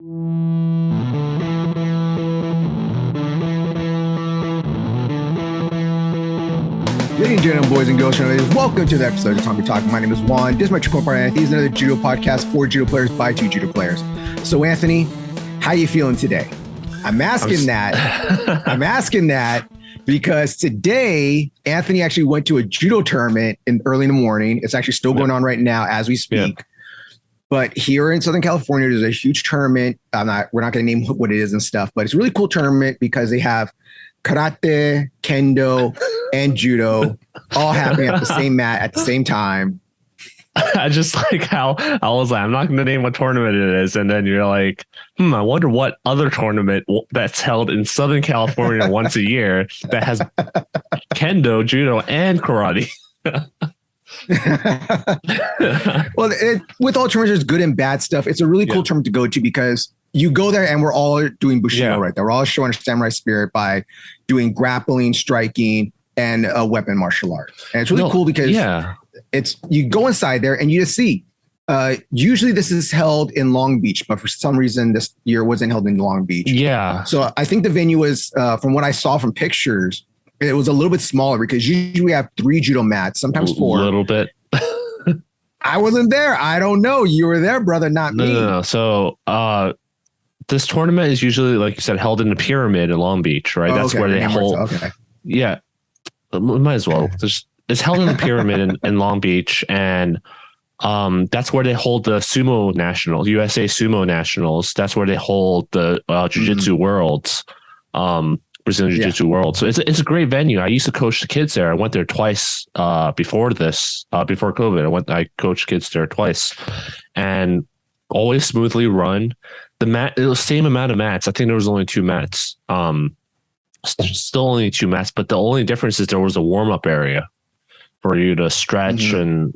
Ladies and gentlemen, boys and girls, welcome to the episode of Tatami Talk. My name is Juan. This is my co-partner Anthony. This is another judo podcast for judo players by two judo players. So, Anthony, how you feeling today? I'm asking that because today Anthony actually went to a judo tournament early in the morning. It's actually still going on right now as we speak. Yeah. But here in Southern California, there's a huge tournament. We're not going to name what it is and stuff, but it's a really cool tournament because they have karate, kendo, and judo all happening at the same mat at the same time. I just like how I was like, I'm not going to name what tournament it is. And then you're like, I wonder what other tournament that's held in Southern California once a year that has kendo, judo, and karate. Well, with all tournaments, there's good and bad stuff. It's a really cool tournament to go to because you go there and we're all doing Bushido right there. We're all showing our samurai spirit by doing grappling, striking, and a weapon martial art. And it's really cool because it's you go inside there and you just see. Usually this is held in Long Beach, but for some reason this year wasn't held in Long Beach. Yeah. So I think the venue was, from what I saw from pictures, it was a little bit smaller because usually we have 3 judo mats, sometimes 4. A little bit. I wasn't there. I don't know. You were there, brother, not me. No. So this tournament is usually, like you said, held in the Pyramid in Long Beach, right? That's where they hold. Okay. Yeah. Might as well. It's held in the Pyramid in Long Beach, and that's where they hold the sumo nationals, USA Sumo Nationals. That's where they hold the Jiu-Jitsu Worlds, Brazilian Jiu-Jitsu World. So it's a great venue. I used to coach the kids there. I went there twice before COVID. I coached kids there twice, and always smoothly run. The mat, it was the same amount of mats. I think there was only 2 mats. Still only 2 mats, but the only difference is there was a warm-up area for you to stretch and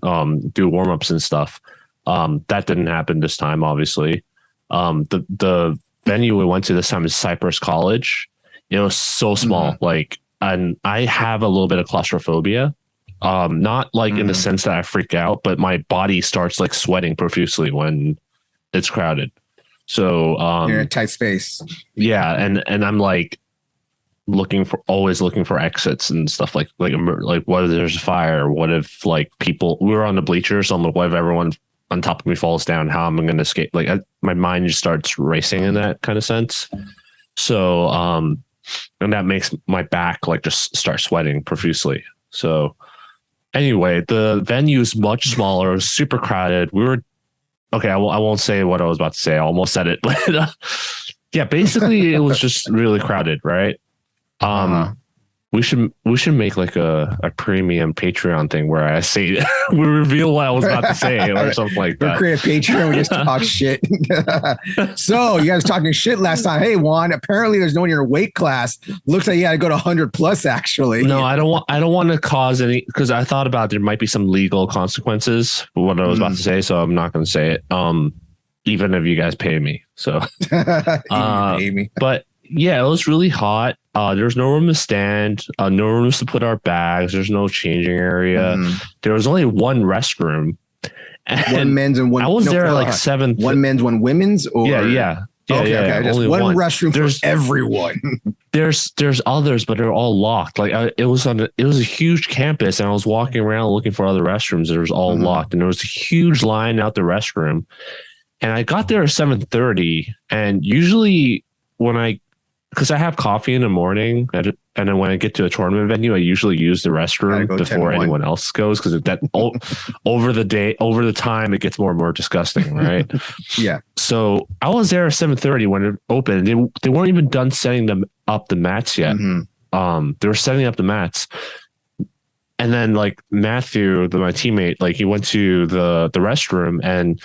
do warm-ups and stuff. That didn't happen this time, obviously. The venue we went to this time is Cypress College. It was so small, and I have a little bit of claustrophobia. Not in the sense that I freak out, but my body starts like sweating profusely when it's crowded. So you're in a tight space. Yeah, and I'm like always looking for exits and stuff like what if there's a fire? What if we were on the bleachers? So I'm like, what if everyone on top of me falls down? How am I going to escape? My mind just starts racing in that kind of sense. So and that makes my back just start sweating profusely. So anyway, the venue is much smaller. It was super crowded. We were okay. I won't say what I was about to say. I almost said it, but basically it was just really crowded, right? We should make a premium Patreon thing where I say we reveal what I was about to say or something like that. We'll create a Patreon. We just talk shit. So you guys talking shit last time. Hey Juan, apparently there's no one in your weight class. Looks like you got to go to 100 plus. Actually, no, I don't want to cause any, because I thought about there might be some legal consequences for what I was about to say, so I'm not going to say it. Even if you guys pay me. So, pay me. But yeah, it was really hot. There's no room to stand, no rooms to put our bags. There's no changing area. There was only one restroom. One men's and one. I was there at 7. One men's, one women's. Or yeah. Okay. Just only one restroom for everyone. There's others, but they're all locked. It was a huge campus, and I was walking around looking for other restrooms. It was all locked, and there was a huge line out the restroom. And I got there at 7:30, and usually because I have coffee in the morning, and then when I get to a tournament venue, I usually use the restroom before anyone else goes, because that over the time, it gets more and more disgusting, right? Yeah. So I was there at 7:30 when it opened. They weren't even done setting up the mats yet. They were setting up the mats, and then Matthew, my teammate, he went to the restroom, and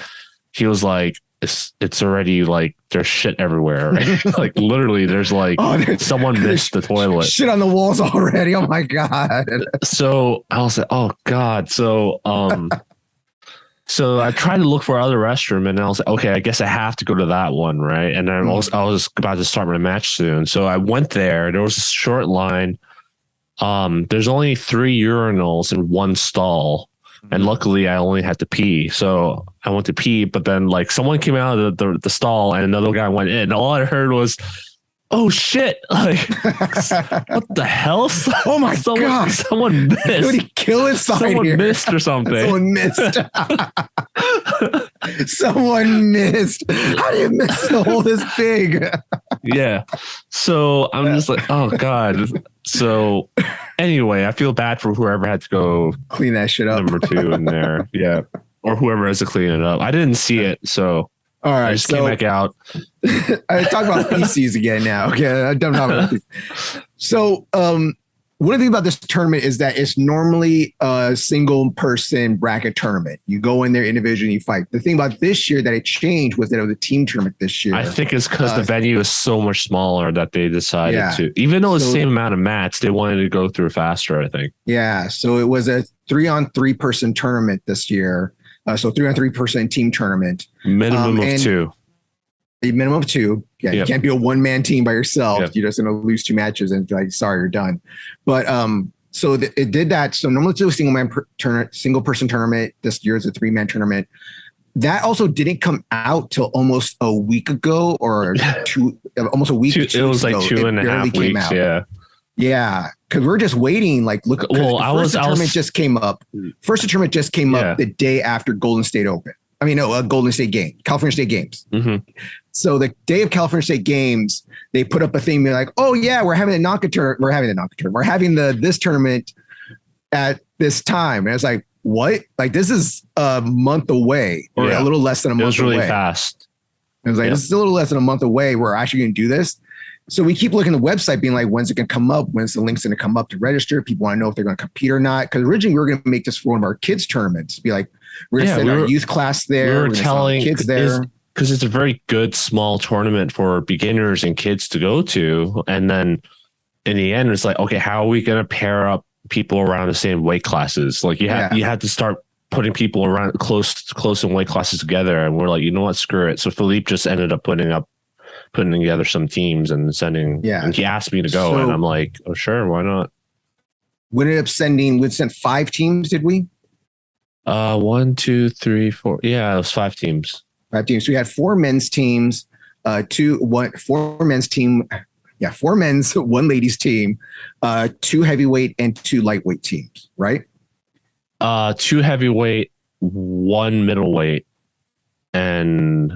he was like, it's already there's shit everywhere, right? Literally there's someone missed the toilet. Shit on the walls already. Oh my God. So I was like, oh God. So so I tried to look for other restroom, and I was like, okay, I guess I have to go to that one, right? And then I was about to start my match soon. So I went there. There was a short line. There's only 3 urinals in one stall. And luckily I only had to pee. So I went to pee, but then like someone came out of the stall and another guy went in. And all I heard was, oh shit. Like, what the hell? Oh my God. Someone missed. Did he kill inside Someone here? missed or something. Someone missed. Someone missed. How do you miss the hole this big? Yeah. So I'm just like, oh God. So anyway, I feel bad for whoever had to go clean that shit up. Number 2 in there. Yeah. Or whoever has to clean it up. I didn't see it. So all right. I just came back out. I talk about feces again now. Okay. I'm done talking about feces. So one of the things about this tournament is that it's normally a single person bracket tournament. You go in there individually, you fight. The thing about this year that it changed was that it was a team tournament this year. I think it's because the venue is so much smaller that they decided to, even though it's the same amount of mats, they wanted to go through faster, I think. Yeah. So it was a 3-on-3 person tournament this year. So 3-on-3 person team tournament. Minimum of 2. A minimum of 2. Yeah, you can't be a one-man team by yourself. Yep. You're just going to lose 2 matches and be like, sorry, you're done. But so it did that. So normally it's a single person tournament. This year is a 3-man tournament. That also didn't come out till almost a week ago or almost a week. It was like 2.5 weeks. Yeah. Yeah. Cause we're just waiting. Like, look, First tournament just came up the day after Golden State Open. I mean, no, Golden State game, California State Games. Mm-hmm. So the day of California State Games, they put up a thing. They're like, "Oh yeah, we're having We're having this tournament at this time." And it's like, what? Like this is a month away, or a little less than a month away. It was really fast. It was like this is a little less than a month away. We're actually going to do this. So we keep looking at the website, being like, when's it going to come up? When's the link's going to come up to register? People want to know if they're going to compete or not. Because originally we were going to make this for one of our kids' tournaments. Be like, we're going to send our youth class there. We were telling kids there. Because it's a very good small tournament for beginners and kids to go to. And then in the end, it's like, okay, how are we going to pair up people around the same weight classes? Like you had to start putting people around close in weight classes together. And we're like, you know what, screw it. So Philippe just ended up putting together some teams and sending. Yeah. And he asked me to go, and I'm like, oh sure, why not? We ended up sent 5 teams, did we? 1, 2, 3, 4. Yeah, it was 5 teams. 5 teams. So we had 4 men's teams, 4 men's team. Yeah, 4 men's, 1 ladies team, 2 heavyweight and 2 lightweight teams, right? 2 heavyweight, 1 middleweight, and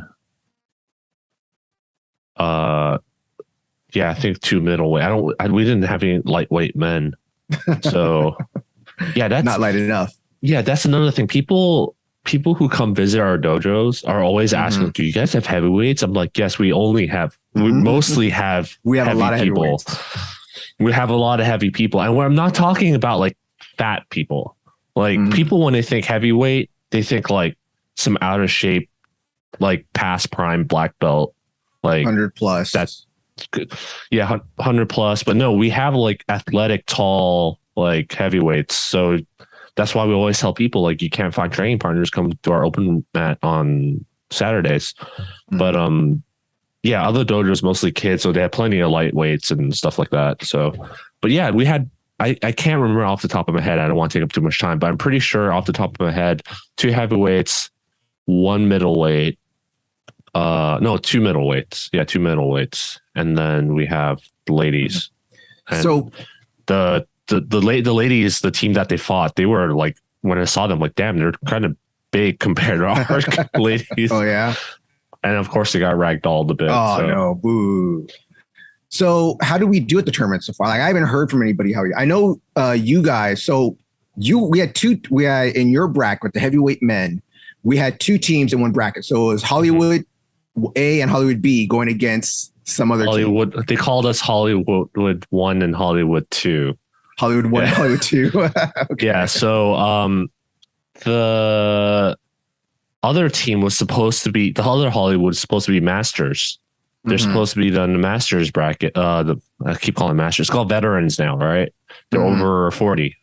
I think 2 middleweight. We didn't have any lightweight men, so yeah, that's not light enough. Yeah, that's another thing. People who come visit our dojos are always asking, do you guys have heavyweights? I'm like, yes, we mostly have a lot of people. We have a lot of heavy people. And I'm not talking about like fat people. Like people, when they think heavyweight, they think like some out of shape, like past prime black belt, like 100 plus. That's good. Yeah, 100 plus. But no, we have like athletic, tall, like heavyweights. So that's why we always tell people, like, you can't find training partners, come to our open mat on Saturdays. But other dojos, mostly kids, so they have plenty of lightweights and stuff like that. So, but yeah, we had, I can't remember off the top of my head. I don't want to take up too much time, but I'm pretty sure off the top of my head, 2 heavyweights, 1 middleweight, 2 middleweights. Yeah, 2 middleweights. And then we have the ladies. And so the ladies, the team that they fought, they were like, when I saw them, like, damn, they're kind of big compared to our ladies. Oh yeah. And of course they got ragdolled a bit. Oh no, boo. So how do we do at the tournament so far? Like, I haven't heard from anybody I know you guys. So we had in your bracket, the heavyweight men, we had 2 teams in one bracket. So it was Hollywood A and Hollywood B going against some other Hollywood team. They called us Hollywood 1 and Hollywood 2. Hollywood 1, Hollywood 2. Okay. Yeah. So the other team was supposed to be, the other Hollywood was supposed to be masters. They're supposed to be done the masters bracket. I keep calling it masters. It's called veterans now, right? They're over 40.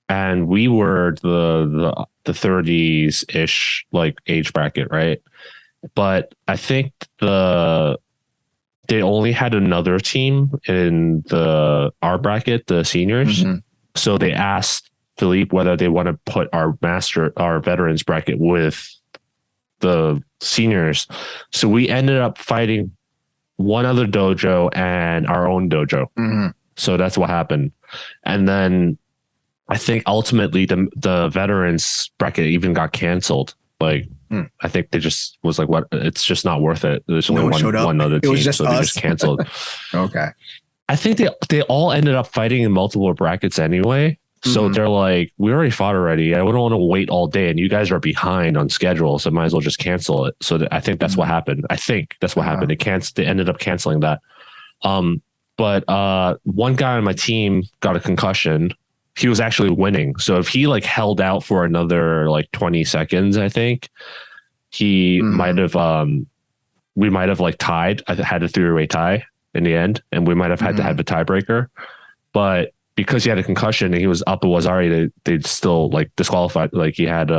And we were the 30s ish, like, age bracket, right? But I think they only had another team in our bracket, the seniors. So they asked Philippe whether they want to put our veterans bracket with the seniors. So we ended up fighting one other dojo and our own dojo. Mm-hmm. So that's what happened. And then I think ultimately the veterans bracket even got canceled. Like, I think they just was like, what? It's just not worth it. There's only one other team, so they just canceled. Okay. I think they all ended up fighting in multiple brackets anyway. So they're like, we already fought already. I don't want to wait all day, and you guys are behind on schedule, so might as well just cancel it. So I think that's what happened. I think that's what happened. They ended up canceling that. But one guy on my team got a concussion. He was actually winning. So if he like held out for another like 20 seconds, I think he might have, we might have like tied. I had a 3-way tie in the end, and we might have had to have a tiebreaker. But because he had a concussion and he was up, it was already, they'd still like disqualified. Like he had,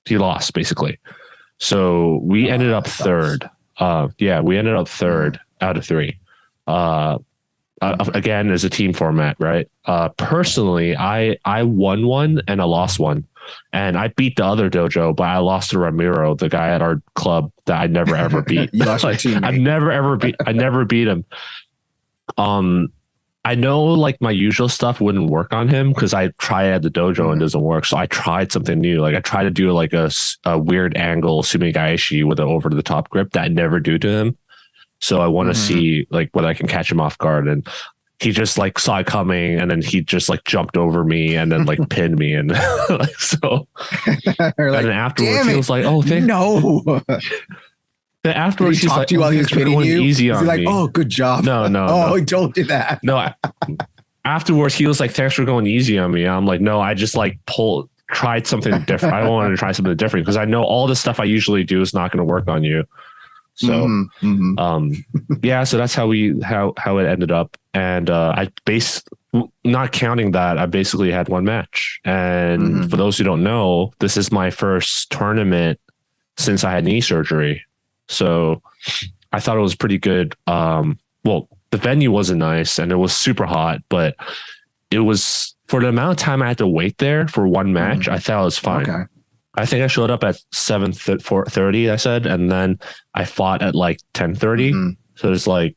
he lost basically. So we ended up third. We ended up third out of 3. Again, as a team format, right? Personally, I won one and I lost one, and I beat the other dojo, but I lost to Ramiro, the guy at our club that I never ever beat. You lost your teammate. I never beat him. I know like my usual stuff wouldn't work on him because I try at the dojo and it doesn't work. So I tried something new. Like I tried to do like a weird angle sumigaishi with an over the top grip that I never do to him. So I want to see like whether I can catch him off guard. And he just like saw it coming, and then he just like jumped over me and then like pinned me. And like, so, and then afterwards he was like, "Oh, no." Then afterwards he talked to you while he was pinning you. Easy on like, me. "Oh, good job." No. He told you that. No. Afterwards he was like, "Thanks for going easy on me." I'm like, "No, I just like tried something different. I wanted to try something different because I know all the stuff I usually do is not going to work on you." So, so that's how it ended up. And not counting that, I basically had one match. And for those who don't know, this is my first tournament since I had knee surgery. So I thought it was pretty good. Well, the venue wasn't nice and it was super hot, but it was for the amount of time I had to wait there for one match. I thought it was fine. Okay. I think I showed up at 7:30, I said, and then I fought at like 10:30. So it's like,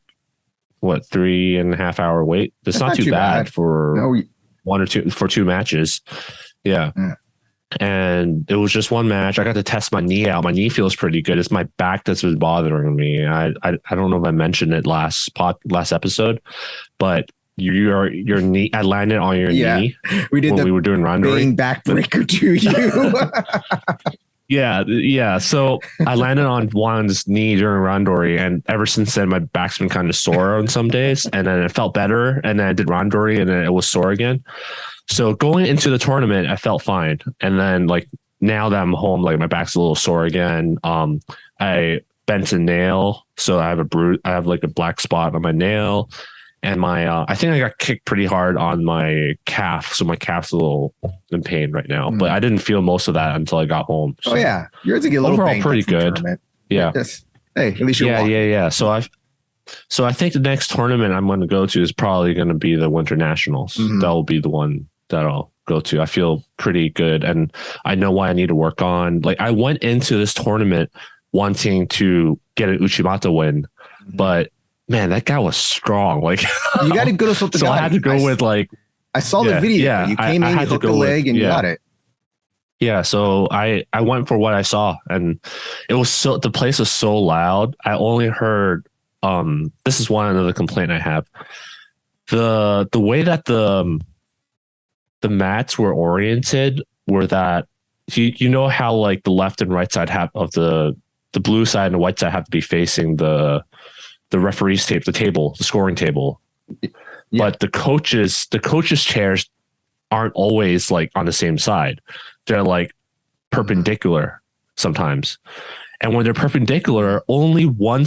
what, 3.5 hour wait? That's not too bad for one or two, for 2 matches. Yeah. And it was just one match. I got to test my knee out. My knee feels pretty good. It's my back that's been bothering me. I don't know if I mentioned it last episode, but your knee, I landed on your knee. We did when we were doing randori. Backbreaker to you. Yeah. So I landed on Juan's knee during randori, and ever since then my back's been kind of sore on some days, and then it felt better, and then I did randori and then it was sore again. So going into the tournament, I felt fine. And then like now that I'm home, like my back's a little sore again. I bent a nail, so I have like a black spot on my nail. And I think I got kicked pretty hard on my calf. So my calf's a little in pain right now, but I didn't feel most of that until I got home. So yours get a little overall pretty good. Yeah. Hey, at least you're Yeah. So I think the next tournament I'm going to go to is probably going to be the Winter Nationals. That will be the one that I'll go to. I feel pretty good, and I know what I need to work on. Like I went into this tournament wanting to get an Uchimata win, but man, that guy was strong. Like you got to go to something. So I had to go with like. I saw the video. Yeah, you came in, you hooked the leg, and you got it. Yeah, so I went for what I saw, and it was the place was so loud. I only heard. This is one another complaint I have. The way that the mats were oriented were that you know how like the left and right side of the blue side and the white side have to be facing the referee's tape, the scoring table. But the coaches chairs aren't always like on the same side. They're like perpendicular sometimes. And when they're perpendicular, only one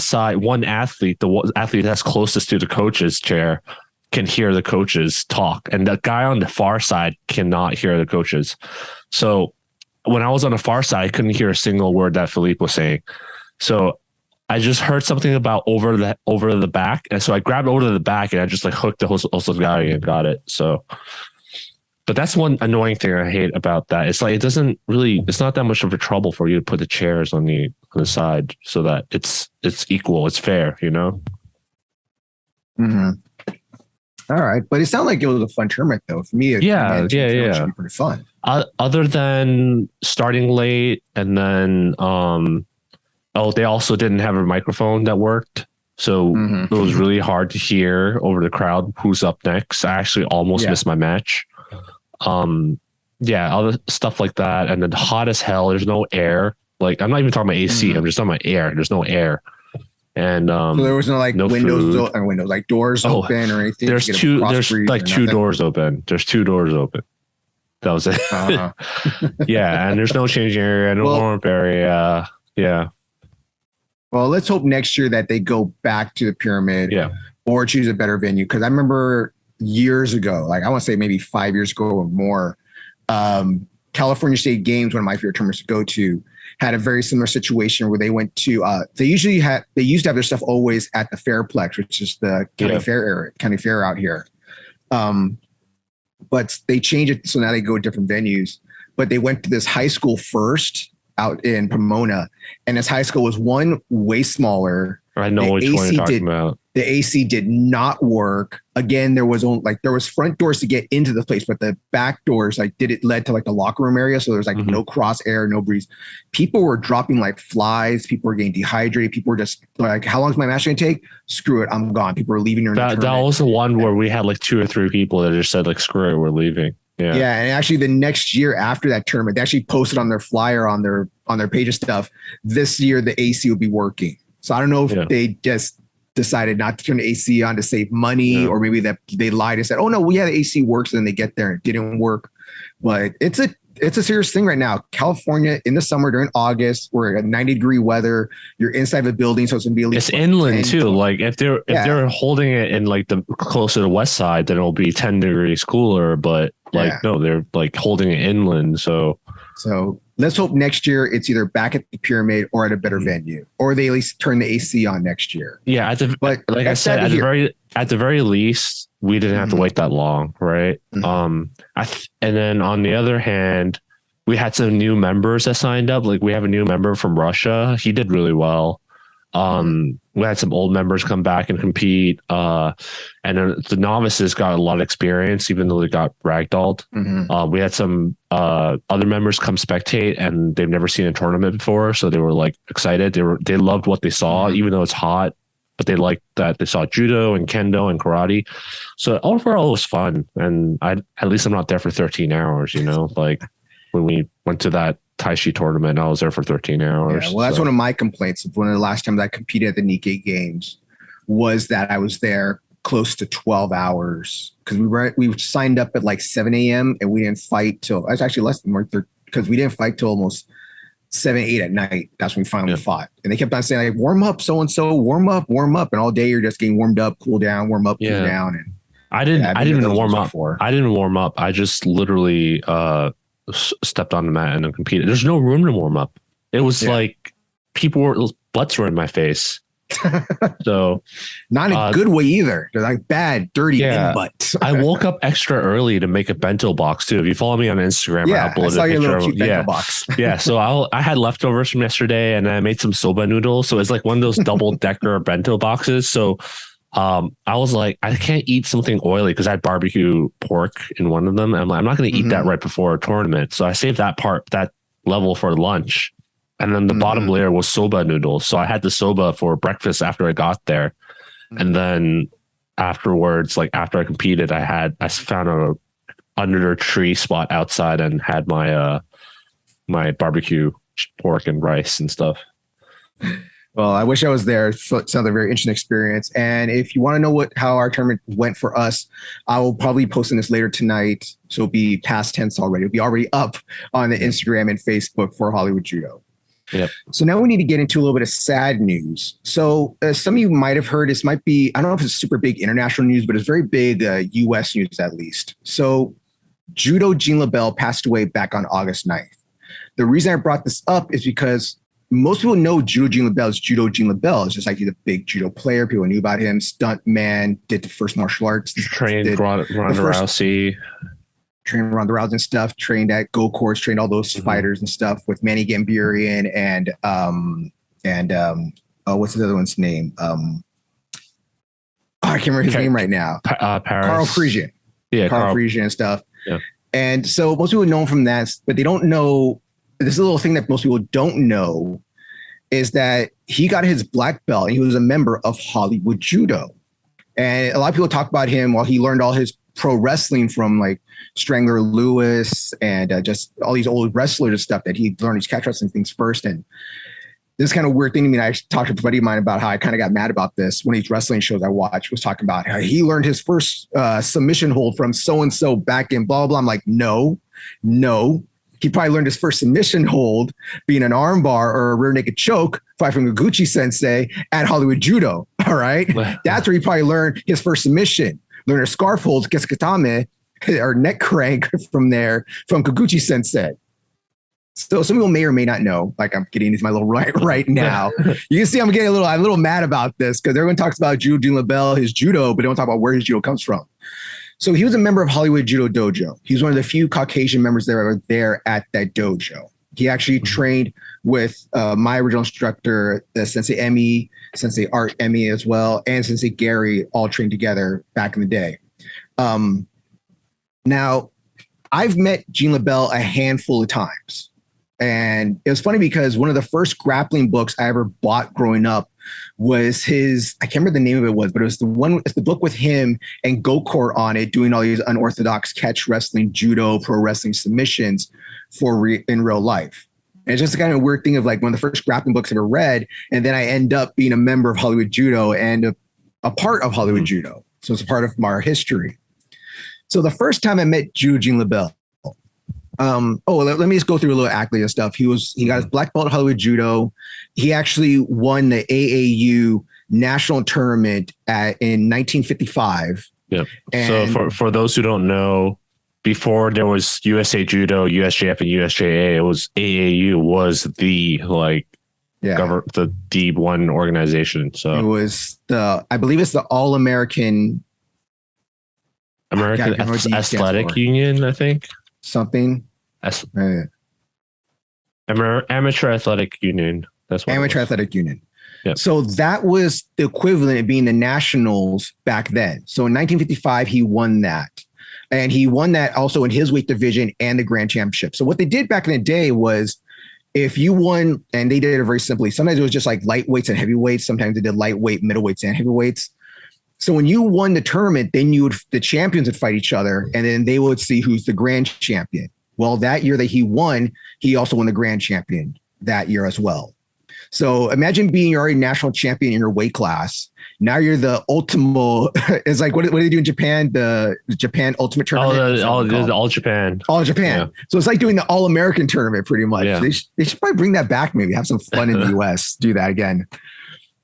athlete, the athlete that's closest to the coach's chair, can hear the coaches talk. And the guy on the far side cannot hear the coaches. So when I was on the far side, I couldn't hear a single word that Philippe was saying. So I just heard something about over the back. And so I grabbed over to the back and I just like hooked the Osogari and got it. So But that's one annoying thing I hate about that. It's like it's not that much of a trouble for you to put the chairs on the side so that it's equal, it's fair, you know? Mm-hmm. All right, but it sounded like it was a fun tournament though. For me, it should be pretty fun. Other than starting late, and then they also didn't have a microphone that worked, so it was really hard to hear over the crowd who's up next. I actually almost missed my match. Other stuff like that, and then hot as hell. There's no air. Like, I'm not even talking about AC. I'm just talking about air. There's no air. And so there was no windows, like doors open or anything. There's two doors open. There's two doors open. That was it. Yeah, and there's no changing area, no warm-up area. Yeah. Well, let's hope next year that they go back to the pyramid, or choose a better venue. Because I remember years ago, like I want to say maybe 5 years ago or more, California State Games, one of my favorite tournaments to go to, had a very similar situation where they went to they used to have their stuff always at the Fairplex, which is the county fair out here. But they changed it, so now they go to different venues. But they went to this high school first out in Pomona, and this high school was way smaller. I know which one you're talking about. The AC did not work. Again, there was front doors to get into the place, but the back doors led to like the locker room area. So there's like no cross air, no breeze. People were dropping like flies. People were getting dehydrated. People were just like, how long is my match going to take? Screw it, I'm gone. People were leaving. That was the one where we had like 2 or 3 people that just said like, screw it, we're leaving. Yeah. And actually the next year after that tournament, they actually posted on their flyer on their page of stuff, this year the AC will be working. So I don't know if they just decided not to turn the AC on to save money, or maybe that they lied and said, oh no, the AC works, and then they get there and it didn't work. But it's a serious thing right now. California in the summer during August, we're at 90-degree weather. You're inside the building, so it's gonna be at least inland too. Like if they're holding it in like the closer to the west side, then it'll be 10 degrees cooler. But no, they're like holding it inland. So let's hope next year it's either back at the pyramid or at a better venue, or they at least turn the AC on next year. Yeah, at the very least, we didn't have to wait that long, right? And then on the other hand, we had some new members that signed up. Like we have a new member from Russia. He did really well. We had some old members come back and compete. And the novices got a lot of experience, even though they got ragdolled. We had some other members come spectate, and they've never seen a tournament before. So they were like excited. They loved what they saw, even though it's hot, but they liked that they saw judo and kendo and karate. So overall it was fun. And at least I'm not there for 13 hours, you know, like when we went to that Taishi tournament, I was there for 13 hours. Yeah, well, that's one of my complaints. One of the last times I competed at the Nikkei Games was that I was there close to 12 hours because we signed up at like 7 a.m. and we didn't fight till it's actually less than more because we didn't fight till almost 7, 8 at night. That's when we finally fought. And they kept on saying like, warm up, so and so, warm up. And all day you're just getting warmed up, cool down, warm up, cool down. And I didn't warm up. I didn't warm up. I just literally stepped on the mat and then competed. There's no room to warm up. It was like butts were in my face. So not in a good way either. They're like bad, dirty butts. I woke up extra early to make a bento box too. If you follow me on Instagram, I uploaded a picture of bento box. So I had leftovers from yesterday and I made some soba noodles. So it's like one of those double decker bento boxes. So I was like, I can't eat something oily because I had barbecue pork in one of them. I'm like, I'm not going to eat that right before a tournament. So I saved that level for lunch. And then the bottom layer was soba noodles. So I had the soba for breakfast after I got there. And then afterwards, like after I competed, I found a under a tree spot outside and had my my barbecue pork and rice and stuff. Well, I wish I was there. It sounds like a very interesting experience. And if you want to know how our tournament went for us, I will probably post this later tonight. So it'll be past tense already. It'll be already up on the Instagram and Facebook for Hollywood Judo. Yep. So now we need to get into a little bit of sad news. So some of you might have heard, this might be, I don't know if it's super big international news, but it's very big U.S. news at least. So Judo Gene LeBell passed away back on August 9th. The reason I brought this up is because most people know Judo Gene LeBell as Judo Gene LeBell. It's just like he's a big judo player. People knew about him. Stunt man, did the first martial arts. Trained Ronda Rousey. trained Ronda Rousey and stuff, trained at Go Course, trained all those fighters and stuff with Manny Gambirian and what's the other one's name? I can't remember his name right now. Paris. Carl Friesian. Yeah, Carl Friesian and stuff. Yeah. And so most people know him from that, but they don't know. This is a little thing that most people don't know is that he got his black belt and he was a member of Hollywood Judo. And a lot of people talk about him while he learned all his pro wrestling from like Strangler Lewis and just all these old wrestlers and stuff that he learned his catch wrestling things first. And this kind of weird thing to me. I talked to a buddy of mine about how I kind of got mad about this. One of these wrestling shows I watched was talking about how he learned his first submission hold from so-and-so back in blah, blah, blah. I'm like, no. He probably learned his first submission hold being an armbar or a rear naked choke fight from Gucci Sensei at Hollywood Judo. All right. That's where he probably learned his first submission. Learned a scarf hold, Gesekatame, or neck crank from there from Kaguchi Sensei. So some people may or may not know, like I'm getting into my little right now. You can see I'm getting a little mad about this because everyone talks about Judo Gene LeBell, his judo, but they don't talk about where his judo comes from. So he was a member of Hollywood Judo Dojo. He's one of the few Caucasian members that were there at that dojo. He actually trained with my original instructor, Sensei Emmy, Sensei Art Emmy as well, and Sensei Gary, all trained together back in the day. Now, I've met Gene LeBell a handful of times. And it was funny because one of the first grappling books I ever bought growing up was his, I can't remember the name of it was, but it's the book with him and Gokor on it, doing all these unorthodox catch wrestling, judo, pro wrestling submissions in real life. And it's just a kind of weird thing of like one of the first grappling books I ever read. And then I end up being a member of Hollywood Judo and a part of Hollywood Judo. So it's a part of our history. So the first time I met Judo Gene LeBell, let me just go through a little accolade and stuff. He got his black belt at Hollywood Judo. He actually won the AAU national tournament in 1955. Yeah. So for those who don't know, before there was USA Judo, USJF, and USJA, it was AAU was the the one organization. So it was I believe it's the All-American Athletic Union, I think. Something. Amateur Athletic Union. That's what Amateur Athletic Union. Yep. So that was the equivalent of being the nationals back then. So in 1955, he won that. And he won that also in his weight division and the grand championship. So what they did back in the day was if you won, and they did it very simply, sometimes it was just like lightweights and heavyweights. Sometimes they did lightweight, middleweights, and heavyweights. So when you won the tournament, then the champions would fight each other, and then they would see who's the grand champion. Well, that year that he won, he also won the grand champion that year as well. So imagine being already national champion in your weight class. Now you're the ultimate. It's like what do they do in Japan? The Japan Ultimate Tournament. All Japan. All Japan. Yeah. So it's like doing the All American Tournament, pretty much. Yeah. They should probably bring that back. Maybe have some fun in the U.S. Do that again.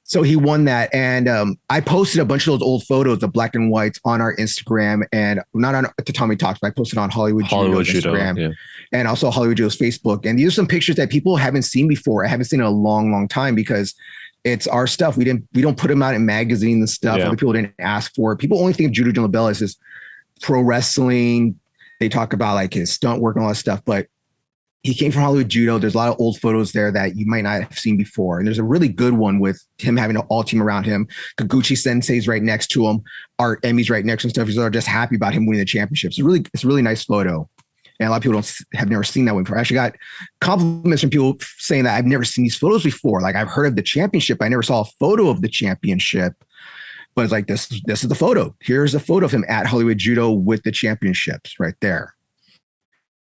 So he won that, and I posted a bunch of those old photos of black and whites on our Instagram, and not on Tatami Talks, but I posted on Hollywood Judo's Instagram, and also Hollywood Judo's Facebook. And these are some pictures that people haven't seen before. I haven't seen in a long, long time because it's our stuff. We don't put them out in magazines and stuff. Other people didn't ask for it. People only think of Judo Gene LeBell as his pro wrestling. They talk about like his stunt work and all that stuff, but he came from Hollywood Judo. There's a lot of old photos there that you might not have seen before. And there's a really good one with him having an all team around him. Kaguchi Sensei's right next to him. Art Emmy's right next to him. Stuff. He's just happy about him winning the championship. It's a really nice photo. And a lot of people have never seen that one before. I actually got compliments from people saying that I've never seen these photos before. Like I've heard of the championship. I never saw a photo of the championship. But it's like, this is the photo. Here's a photo of him at Hollywood Judo with the championships right there.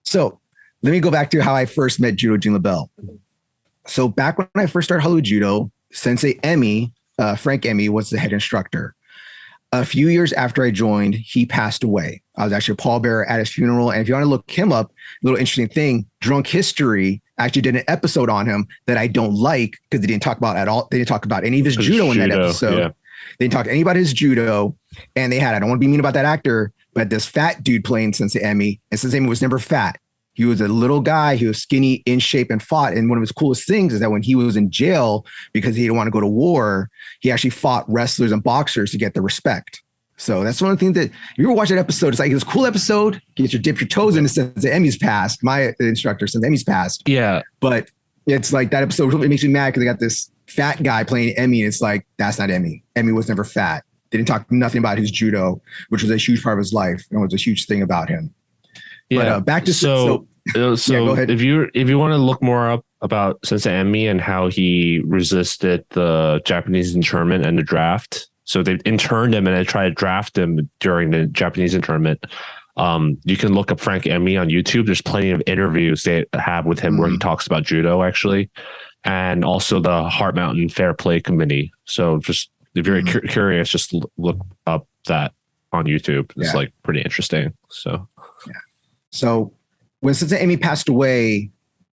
So let me go back to how I first met Judo Gene LeBell. So back when I first started Hollywood Judo, Sensei Emmy, Frank Emmy, was the head instructor. A few years after I joined, he passed away. I was actually a pallbearer at his funeral. And if you want to look him up, a little interesting thing, Drunk History actually did an episode on him that I don't like because they didn't talk about at all. They didn't talk about any of his judo in that episode. Yeah. They didn't talk to anybody about his judo. And I don't want to be mean about that actor, but this fat dude playing Sensei Emmy, and Sensei Emmy was never fat. He was a little guy. He was skinny, in shape, and fought. And one of his coolest things is that when he was in jail because he didn't want to go to war, he actually fought wrestlers and boxers to get the respect. So that's one of the things that if you ever watch that episode, it's like this cool episode. You get your dip your toes in the sense that Emmy's passed. My instructor since Emmy's passed. Yeah. But it's like that episode, it makes me mad because they got this fat guy playing Emmy. And it's like, that's not Emmy. Emmy was never fat. They didn't talk nothing about his judo, which was a huge part of his life. And it was a huge thing about him. Yeah. But back to so yeah, go ahead. If you want to look more up about Sensei Emmy and how he resisted the Japanese internment and the draft. So they interned him and they tried to draft him during the Japanese internment. You can look up Frank Emmy on YouTube. There's plenty of interviews they have with him where he talks about judo, actually, and also the Heart Mountain Fair Play Committee. So just if you're curious, just look up that on YouTube. It's like pretty interesting. So, So when Sensei Emmy passed away,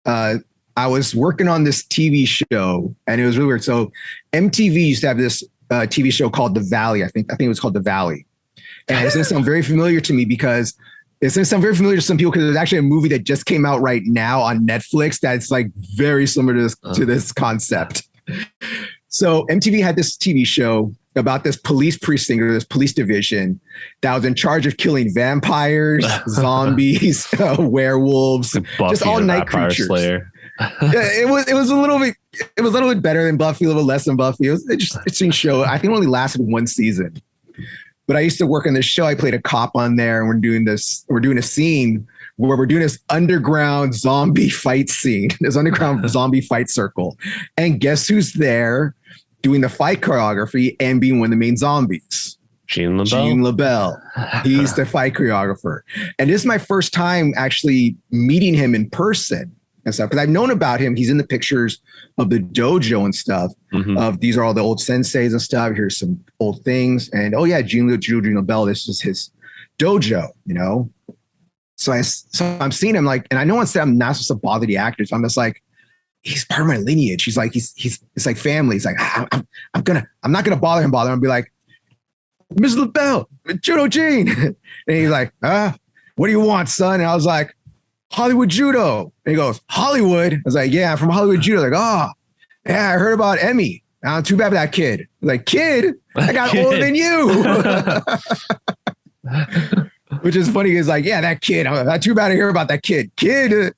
I was working on this TV show, and it was really weird. So MTV used to have this TV show called The Valley. I think it was called The Valley. And it's going to sound very familiar to me because it's going to sound very familiar to some people because there's actually a movie that just came out right now on Netflix that's like very similar to this concept. So MTV had this TV show about this police precinct or this police division that was in charge of killing vampires, zombies, werewolves, Buffy, just all night creatures. Slayer. It was a little bit better than Buffy, a little bit less than Buffy. It was an interesting show. I think it only lasted one season. But I used to work on this show. I played a cop on there, and we're doing a scene where we're doing this underground zombie fight scene, this underground zombie fight circle. And guess who's there doing the fight choreography and being one of the main zombies? Gene LeBell. Gene LeBell. He's the fight choreographer. And this is my first time actually meeting him in person and stuff. Because I've known about him. He's in the pictures of the dojo and stuff. Of these are all the old senseis and stuff. Here's some old things. And Judo Gene LeBell, this is his dojo, you know? So I'm seeing him like, and I know on set I'm not supposed to bother the actors. I'm just like, he's part of my lineage. He's like, it's like family. He's like, I'm not gonna bother him. I'll be like, Mr. LeBell, Judo Gene. And he's like, what do you want, son? And I was like, Hollywood Judo. And he goes, Hollywood? I was like, yeah, I'm from Hollywood Judo. Like, yeah, I heard about Emmy. Too bad for that kid. I was like, kid? I got older than you. Which is funny. He's like, yeah, that kid. I'm too bad to hear about that kid.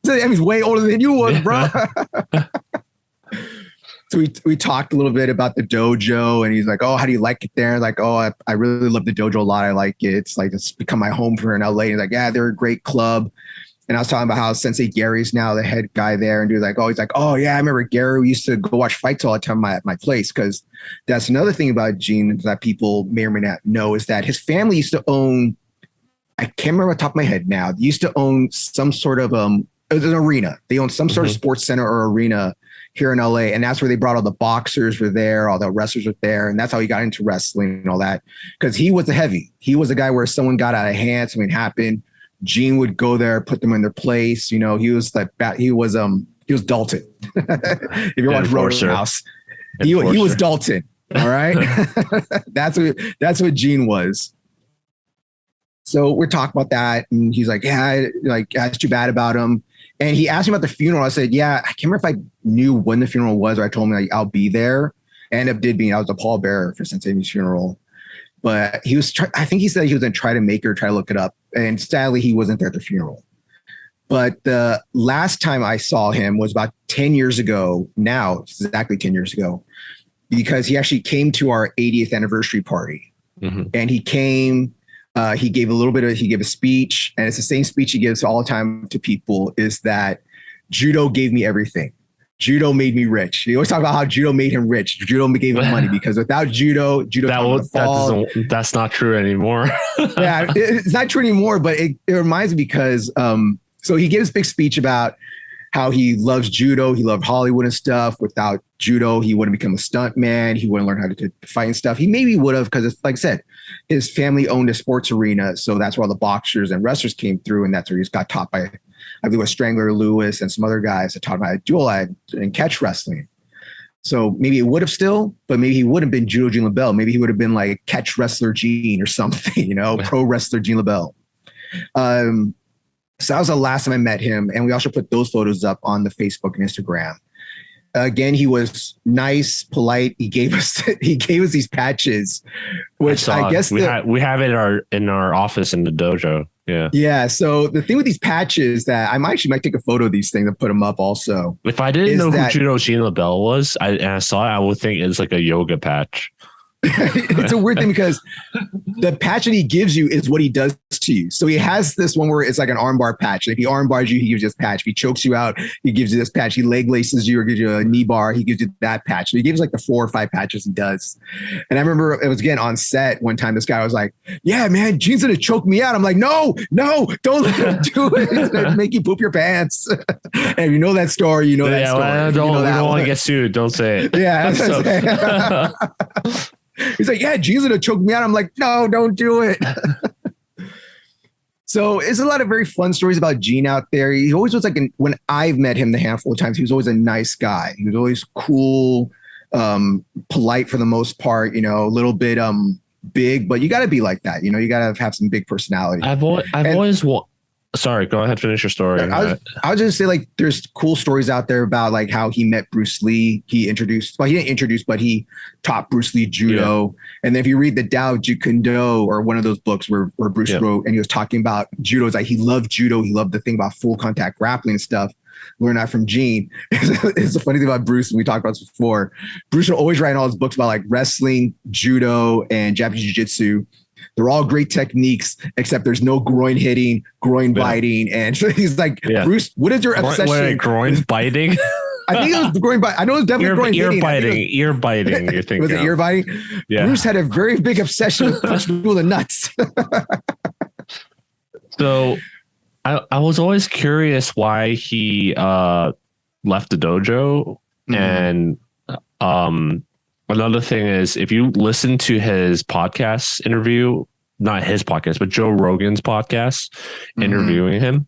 Emmy's way older than you was, bro. So we talked a little bit about the dojo, and he's like, oh, how do you like it there? Like, oh, I really love the dojo a lot. I like it. It's like, it's become my home for in LA. He's like, yeah, they're a great club. And I was talking about how Sensei Gary's now the head guy there, and he's like, oh yeah, I remember Gary. We used to go watch fights all the time at my place. Because that's another thing about Gene that people may or may not know is that his family used to own, I can't remember off the top of my head now, they used to own some sort of an arena. They owned some sort of sports center or arena here in LA. And that's where they brought all the boxers were there, all the wrestlers were there. And that's how he got into wrestling and all that. Because he was the heavy. He was the guy where someone got out of hand, something happened, Gene would go there, put them in their place. You know, he was Dalton. If you watch Roadhouse, he was Dalton. All right. That's what Gene was. So we're talking about that. And he's like, yeah, that's too bad about him. And he asked me about the funeral. I said, yeah, I can't remember if I knew when the funeral was, or I told him like, I'll be there. And it did being, I was a pallbearer for Sensei Amy's funeral. But he was, I think he said he was going to try to look it up. And sadly, he wasn't there at the funeral. But the last time I saw him was about 10 years ago. Now, it's exactly 10 years ago, because he actually came to our 80th anniversary party. And he came, he gave a speech, and it's the same speech he gives all the time to people, is that judo gave me everything. Judo made me rich. He always talk about how judo made him rich. Judo gave him money, because without judo that's not true anymore. Yeah, it's not true anymore, but it reminds me because so he gave this big speech about how he loves judo. He loved Hollywood and stuff. Without judo, he wouldn't become a stunt man. He wouldn't learn how to fight and stuff. He maybe would have, because like I said, his family owned a sports arena. So that's where all the boxers and wrestlers came through. And that's where he got taught by, I believe it was Strangler Lewis and some other guys that taught him how to dual and catch wrestling. So maybe it would have still, but maybe he wouldn't have been Judo Gene LeBell. Maybe he would have been like catch wrestler Gene or something, pro wrestler Gene LeBell. So that was the last time I met him. And we also put those photos up on the Facebook and Instagram. Again, he was nice, polite. He gave us these patches, which I guess we have it in our office in the dojo. Yeah. Yeah. So the thing with these patches that I might take a photo of these things and put them up also. If I didn't know who Judo Gene LeBell was, and I saw it, I would think it's like a yoga patch. It's a weird thing because the patch that he gives you is what he does to you. So he has this one where it's like an armbar patch. If he armbars you, he gives you this patch. If he chokes you out, he gives you this patch. He leg laces you or gives you a knee bar, he gives you that patch. So he gives like the 4 or 5 patches he does. And I remember it was again on set one time. This guy was like, "Yeah, man, Gene's gonna choke me out." I'm like, "No, don't let him do it. It's gonna make you poop your pants." And if you know that story, you know that story. Well, we don't want to get sued. Don't say it. Yeah. He's like, "Yeah, Gene's gonna choke me out." I'm like, "No, don't do it." So there's a lot of very fun stories about Gene out there. He always was like, when I've met him the handful of times, he was always a nice guy. He was always cool, polite for the most part, a little bit big, but you got to be like that. You got to have some big personality. I've always sorry, go ahead, finish your story. I was just gonna say, like, there's cool stories out there about like how he met Bruce Lee. He didn't introduce, but he taught Bruce Lee judo. Yeah. And then if you read the Tao Jeet Kune Do or one of those books where Bruce wrote, and he was talking about judo, it's like he loved judo. He loved the thing about full contact grappling and stuff. Learn that from Gene. It's a funny thing about Bruce, and we talked about this before. Bruce would always write all his books about like wrestling, judo, and Japanese jiu-jitsu. They're all great techniques, except there's no groin hitting, groin biting. And so he's like, "Bruce, what is your obsession?" Groin biting? I think it was groin biting. I know it was definitely groin hitting. Ear biting. You're thinking. Was it ear biting? Yeah. Bruce had a very big obsession with punching people in the nuts. So I was always curious why he left the dojo. Mm-hmm. And another thing is, if you listen to his podcast interview, not his podcast, but Joe Rogan's podcast, interviewing him,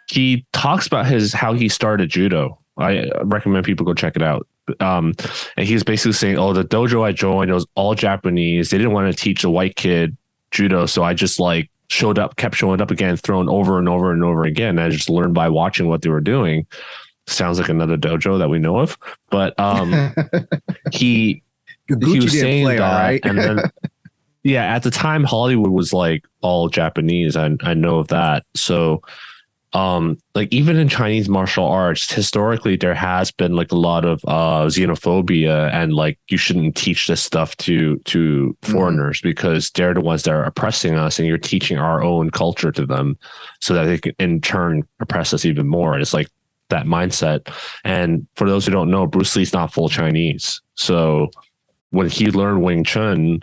he talks about how he started judo. I recommend people go check it out. And he's basically saying, the dojo I joined, it was all Japanese. They didn't want to teach a white kid judo. So I just like kept showing up again, thrown over and over and over again. And I just learned by watching what they were doing. Sounds like another dojo that we know of, but he was saying that, right? And then at the time Hollywood was like all Japanese. I know of that. So like even in Chinese martial arts, historically there has been like a lot of xenophobia, and like you shouldn't teach this stuff to foreigners because they're the ones that are oppressing us, and you're teaching our own culture to them so that they can in turn oppress us even more. And it's like that mindset. And for those who don't know, Bruce Lee's not full Chinese. So when he learned Wing Chun,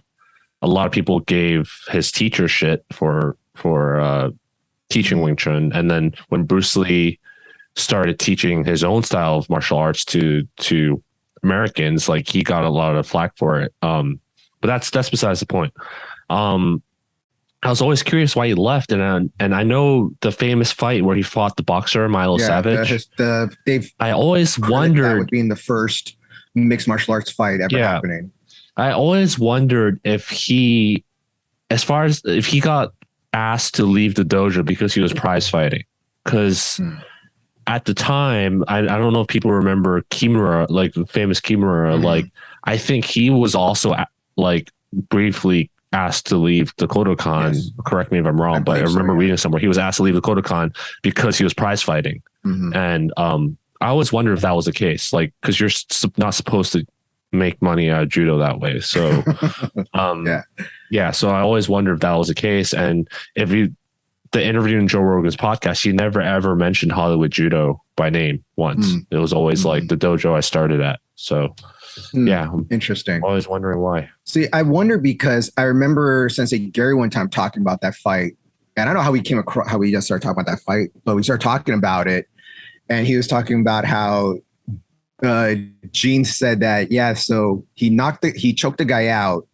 a lot of people gave his teacher shit for teaching Wing Chun. And then when Bruce Lee started teaching his own style of martial arts to Americans, like he got a lot of flack for it. But that's besides the point. I was always curious why he left, and I know the famous fight where he fought the boxer Milo Savage. I always wondered that would be the first mixed martial arts fight ever happening. I always wondered if he got asked to leave the dojo because he was prize fighting. Because at the time, I don't know if people remember Kimura, like the famous Kimura. Like I think he was also like briefly asked to leave the Kodokan. Yes. Correct me if I'm wrong, but I remember reading somewhere he was asked to leave the Kodokan because he was prize fighting. And I always wondered if that was the case, like because you're not supposed to make money out of judo that way. So so I always wondered if that was the case. And if the interview in Joe Rogan's podcast, he never ever mentioned Hollywood Judo by name once. It was always like the dojo I started at. So interesting. I'm always wondering why. See, I wonder because I remember Sensei Gary one time talking about that fight, and I don't know how we just started talking about that fight, but we started talking about it, and he was talking about how Gene said that so he choked the guy out,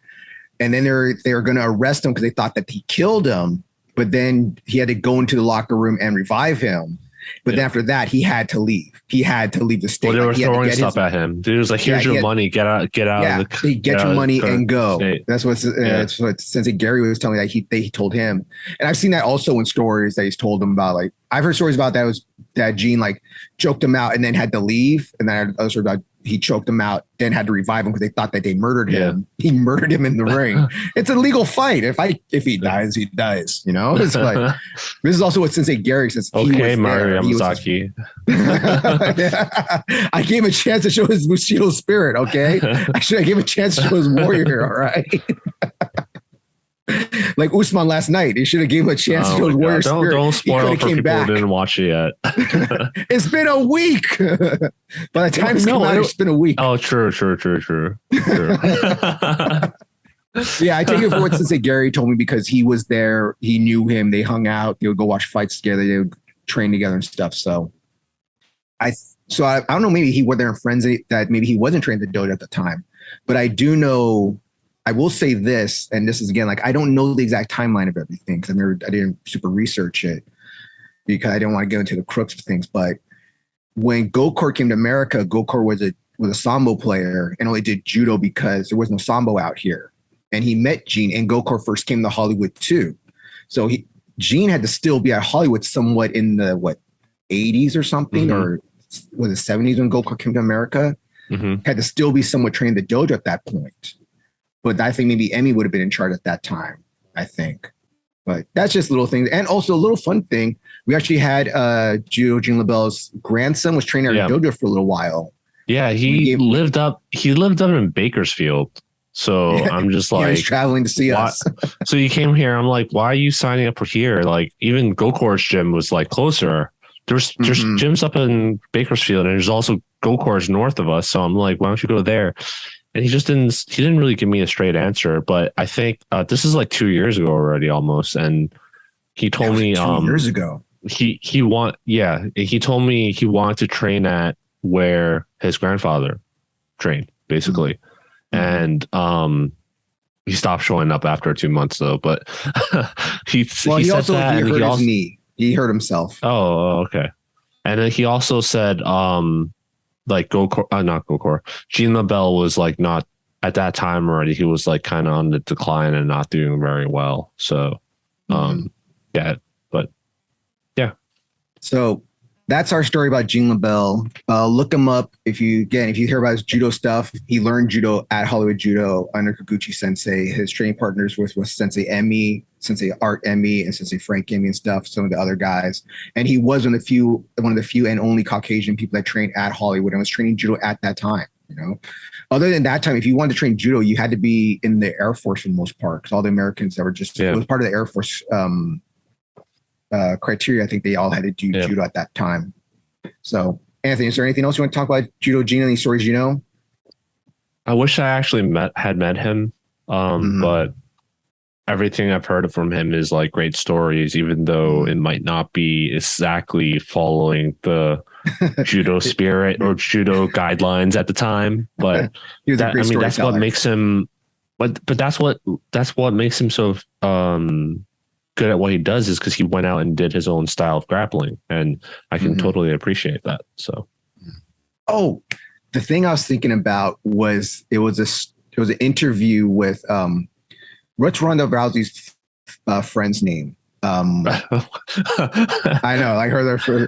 and then they were going to arrest him because they thought that he killed him, but then he had to go into the locker room and revive him. But then after that, he had to leave. He had to leave the state. Well, they were throwing stuff at him. Dude was like, "Here's your money. Get out." Get your money and go. State. That's what Sensei Gary was telling me that he told him. And I've seen that also in stories that he's told him about. Like I've heard stories about that Gene like joked him out and then had to leave. And then I heard about he choked him out, then had to revive him because they thought that they murdered him. He murdered him in the ring. It's a legal fight. If he dies, he dies. You know, it's like this is also what Sensei Gary says. Okay, Mario Yamazaki. I gave him a chance to show his Bushido spirit. Okay, actually, I gave him a chance to show his warrior. All right. Like Usman last night, he should have gave him a chance to show his warrior spirit. Don't spoil for people who didn't watch it yet. It's been a week. By the time it's come out, it's been a week. Oh, true. Yeah, I take it for what Sensei Gary told me because he was there. He knew him. They hung out. They would go watch fights together. They would train together and stuff. So I don't know. Maybe he were there friends that maybe he wasn't trained at the dojo at the time. But I do know. I will say this, and this is again like I don't know the exact timeline of everything because I didn't super research it because I didn't want to get into the crux of things. But when Gokor came to America, Gokor was a sambo player and only did judo because there was no sambo out here. And he met Gene, and Gokor first came to Hollywood too. So Gene had to still be at Hollywood somewhat in the 80s or something, or was it 70s when Gokor came to America? Had to still be somewhat trained the dojo at that point. But I think maybe Emmy would have been in charge at that time, I think. But that's just little things. And also a little fun thing. We actually had Judo Gene LeBell's grandson was training at dojo for a little while. Yeah, he lived up in Bakersfield. So I'm just like, he was traveling to see us. So you came here. I'm like, why are you signing up for here? Like even Gokor's gym was like closer. There's gyms up in Bakersfield, and there's also Gokor's north of us. So I'm like, why don't you go there? And he didn't really give me a straight answer, but I think this is like 2 years ago already almost. And he told me 2 years ago, he told me he wanted to train at where his grandfather trained basically. And he stopped showing up after 2 months though, but he hurt his knee. He hurt himself. Oh, okay. And then he also said, like not Gokor, Gene LeBell was like not at that time already. He was like kind of on the decline and not doing very well. So, So that's our story about Gene LeBell. Look him up if you hear about his judo stuff. He learned judo at Hollywood Judo under Kikuchi Sensei. His training partners was Sensei Emmy, Sensei Art Emmy, and Sensei Frank Emmy and stuff. Some of the other guys, and he was one of the few and only Caucasian people that trained at Hollywood and was training judo at that time. You know, other than that time, if you wanted to train judo, you had to be in the Air Force for the most part because all the Americans that were it was part of the Air Force. Criteria. I think they all had to do judo at that time. So, Anthony, is there anything else you want to talk about Judo Gene? Any stories you know? I wish I actually had met him, but everything I've heard from him is like great stories, even though it might not be exactly following the judo spirit or judo guidelines at the time. But that's what makes him. But that's what makes him so good at what he does is because he went out and did his own style of grappling, and I can totally appreciate that. So, the thing I was thinking about was it was an interview with what's Ronda Rousey's friend's name? I know, I heard her.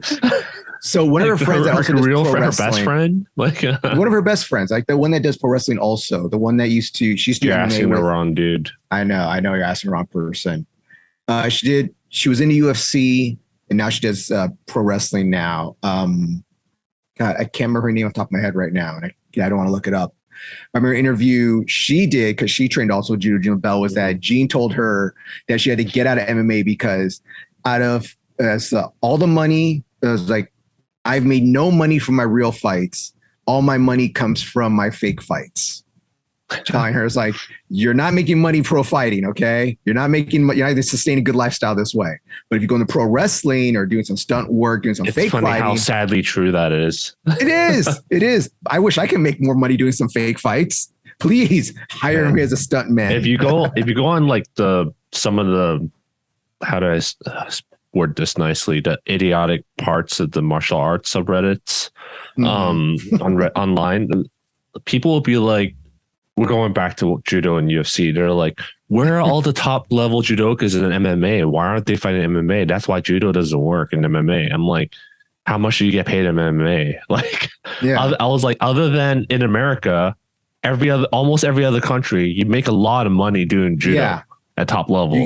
So one of her friends, her best friend, like one of her best friends, like the one that does pro wrestling, also the one that she's you're asking the wrong dude. I know, you're asking the wrong person. She was in the UFC and now she does pro wrestling now. God, I can't remember her name off the top of my head right now. And I don't want to look it up. I remember an interview she did because she trained also Judo Gene LeBell was that Gene told her that she had to get out of MMA because out of all the money, it was like, I've made no money from my real fights. All my money comes from my fake fights. Telling her, it's like, you're not making money pro fighting, okay? You're not sustaining a good lifestyle this way. But if you go into pro wrestling or doing some stunt work, doing some fake fighting. It's funny how sadly true that is. It is. It is. I wish I could make more money doing some fake fights. Please hire me as a stunt man. If you go on like some of the, how do I word this nicely, the idiotic parts of the martial arts subreddits online, people will be like, we're going back to judo and UFC. They're like, where are all the top level judokas in MMA? Why aren't they fighting MMA? That's why judo doesn't work in MMA. I'm like, how much do you get paid in MMA? Like, I was like, other than in America, almost every other country, you make a lot of money doing judo at top level.